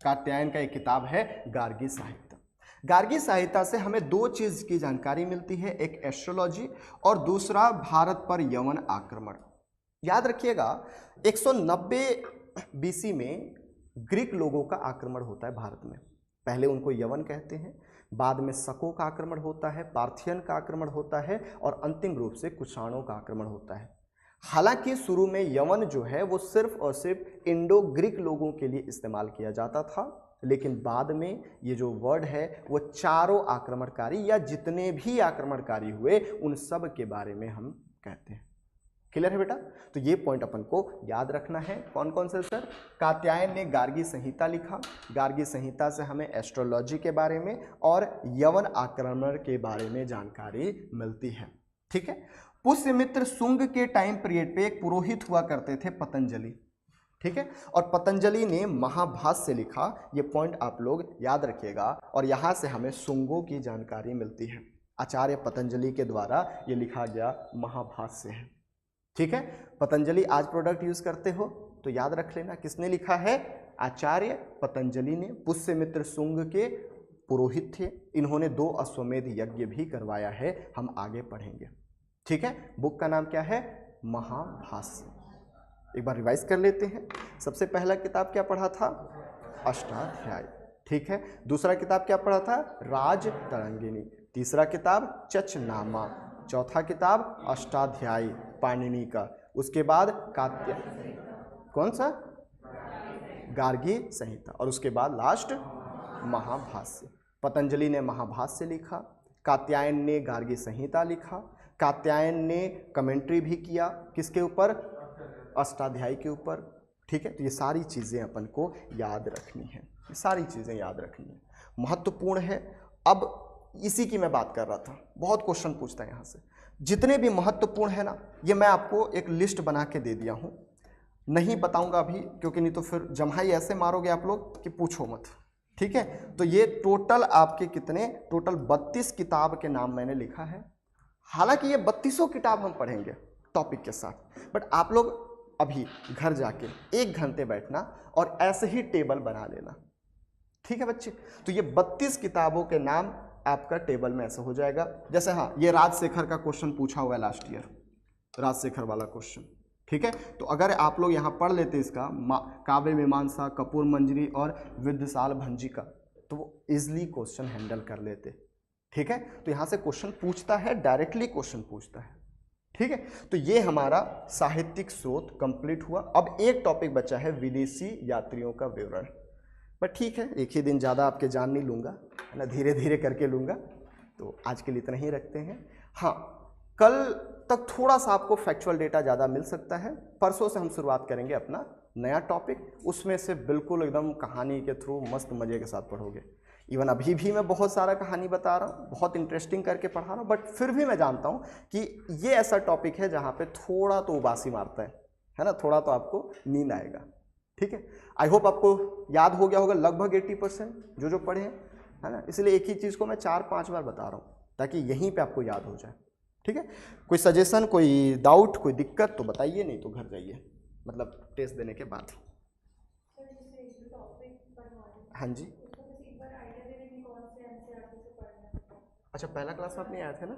A: कात्यायन का एक किताब है गार्गी संहिता। गार्गी संहिता से हमें दो चीज की जानकारी मिलती है, एक एस्ट्रोलॉजी और दूसरा भारत पर यवन आक्रमण। याद रखिएगा 190 बीसी में ग्रीक लोगों का आक्रमण होता है भारत में। पहले उनको यवन कहते हैं, बाद में शकों का आक्रमण होता है, पार्थियन का आक्रमण होता है और अंतिम रूप से कुषाणों का आक्रमण होता है। हालांकि शुरू में यवन जो है वो सिर्फ और सिर्फ इंडो ग्रीक लोगों के लिए इस्तेमाल किया जाता था, लेकिन बाद में ये जो वर्ड है वो चारों आक्रमणकारी या जितने भी आक्रमणकारी हुए उन सब के बारे में हम कहते हैं। क्लियर है बेटा? तो ये पॉइंट अपन को याद रखना है। कौन कौन से सर? कात्यायन ने गार्गी संहिता लिखा, गार्गी संहिता से हमें एस्ट्रोलॉजी के बारे में और यवन आक्रमण के बारे में जानकारी मिलती है। ठीक है। पुष्यमित्र शुंग के टाइम पीरियड पे एक पुरोहित हुआ करते थे पतंजलि, ठीक है, और पतंजलि ने महाभाष्य लिखा। ये पॉइंट आप लोग याद रखिएगा और यहाँ से हमें शुंगों की जानकारी मिलती है। आचार्य पतंजलि के द्वारा ये लिखा गया महाभाष्य है। ठीक है, पतंजलि आज प्रोडक्ट यूज करते हो तो याद रख लेना किसने लिखा है, आचार्य पतंजलि ने। पुष्यमित्र शुंग के पुरोहित थे, इन्होंने 2 अश्वमेध यज्ञ भी करवाया है, हम आगे पढ़ेंगे। ठीक है, बुक का नाम क्या है, महाभाष्य। एक बार रिवाइज कर लेते हैं। सबसे पहला किताब क्या पढ़ा था, अष्टाध्यायी। ठीक है, दूसरा किताब क्या पढ़ा था, राज तरंगिणी। तीसरा किताब चचनामा। चौथा किताब अष्टाध्यायी पाणिनि का। उसके बाद कात्यायन, कौन सा, गार्गी संहिता, और उसके बाद लास्ट महाभाष्य। पतंजलि ने महाभाष्य लिखा, कात्यायन ने गार्गी संहिता लिखा, कात्यायन ने कमेंट्री भी किया किसके ऊपर, अष्टाध्यायी के ऊपर। ठीक है, तो ये सारी चीज़ें अपन को याद रखनी है, ये सारी चीज़ें याद रखनी है, महत्वपूर्ण है। अब इसी की मैं बात कर रहा था, बहुत क्वेश्चन पूछता है यहाँ से। जितने भी महत्वपूर्ण है ना, ये मैं आपको एक लिस्ट बना के दे दिया हूँ, नहीं बताऊँगा अभी क्योंकि नहीं तो फिर जम्हाई ऐसे मारोगे आप लोग कि पूछो मत। ठीक है, तो ये टोटल आपके कितने, टोटल 32 किताब के नाम मैंने लिखा है। हालांकि ये 32 किताब हम पढ़ेंगे टॉपिक के साथ, बट आप लोग अभी घर जाके 1 घंटे बैठना और ऐसे ही टेबल बना लेना। ठीक है बच्चे, तो ये 32 किताबों के नाम आपका टेबल में ऐसे हो जाएगा। जैसे हाँ, ये राजशेखर का क्वेश्चन पूछा हुआ है लास्ट ईयर, राजशेखर वाला क्वेश्चन। ठीक है, तो अगर आप लोग यहाँ पढ़ लेते इसका काव्य मीमांसा, कपूर मंजरी और विद्यसाल भंजिका, तो वो इजली क्वेश्चन हैंडल कर लेते। ठीक है, तो यहाँ से क्वेश्चन पूछता है, डायरेक्टली क्वेश्चन पूछता है। ठीक है, तो ये हमारा साहित्यिक स्रोत कंप्लीट हुआ। अब एक टॉपिक बचा है, विदेशी यात्रियों का विवरण। पर ठीक है, एक ही दिन ज़्यादा आपके जान नहीं लूँगा, है ना, धीरे धीरे करके लूँगा। तो आज के लिए इतना ही रखते हैं। हाँ, कल तक थोड़ा सा आपको फैक्चुअल डेटा ज़्यादा मिल सकता है। परसों से हम शुरुआत करेंगे अपना नया टॉपिक, उसमें से बिल्कुल एकदम कहानी के थ्रू मस्त मज़े के साथ पढ़ोगे। इवन अभी भी मैं बहुत सारा कहानी बता रहा हूँ, बहुत इंटरेस्टिंग करके पढ़ा रहा हूँ, बट फिर भी मैं जानता हूँ कि ये ऐसा टॉपिक है जहाँ पे थोड़ा तो उबासी मारता है ना, थोड़ा तो आपको नींद आएगा। ठीक है, आई होप आपको याद हो गया होगा लगभग 80% जो पढ़े हैं, है ना। इसलिए एक ही चीज़ को मैं 4-5 बार बता रहा हूँ ताकि यहीं पे आपको याद हो जाए। ठीक है, कोई सजेशन, कोई डाउट, कोई दिक्कत तो बताइए, नहीं तो घर जाइए, मतलब टेस्ट देने के बाद। हाँ जी, अच्छा, पहला क्लास में आप नहीं आए थे ना।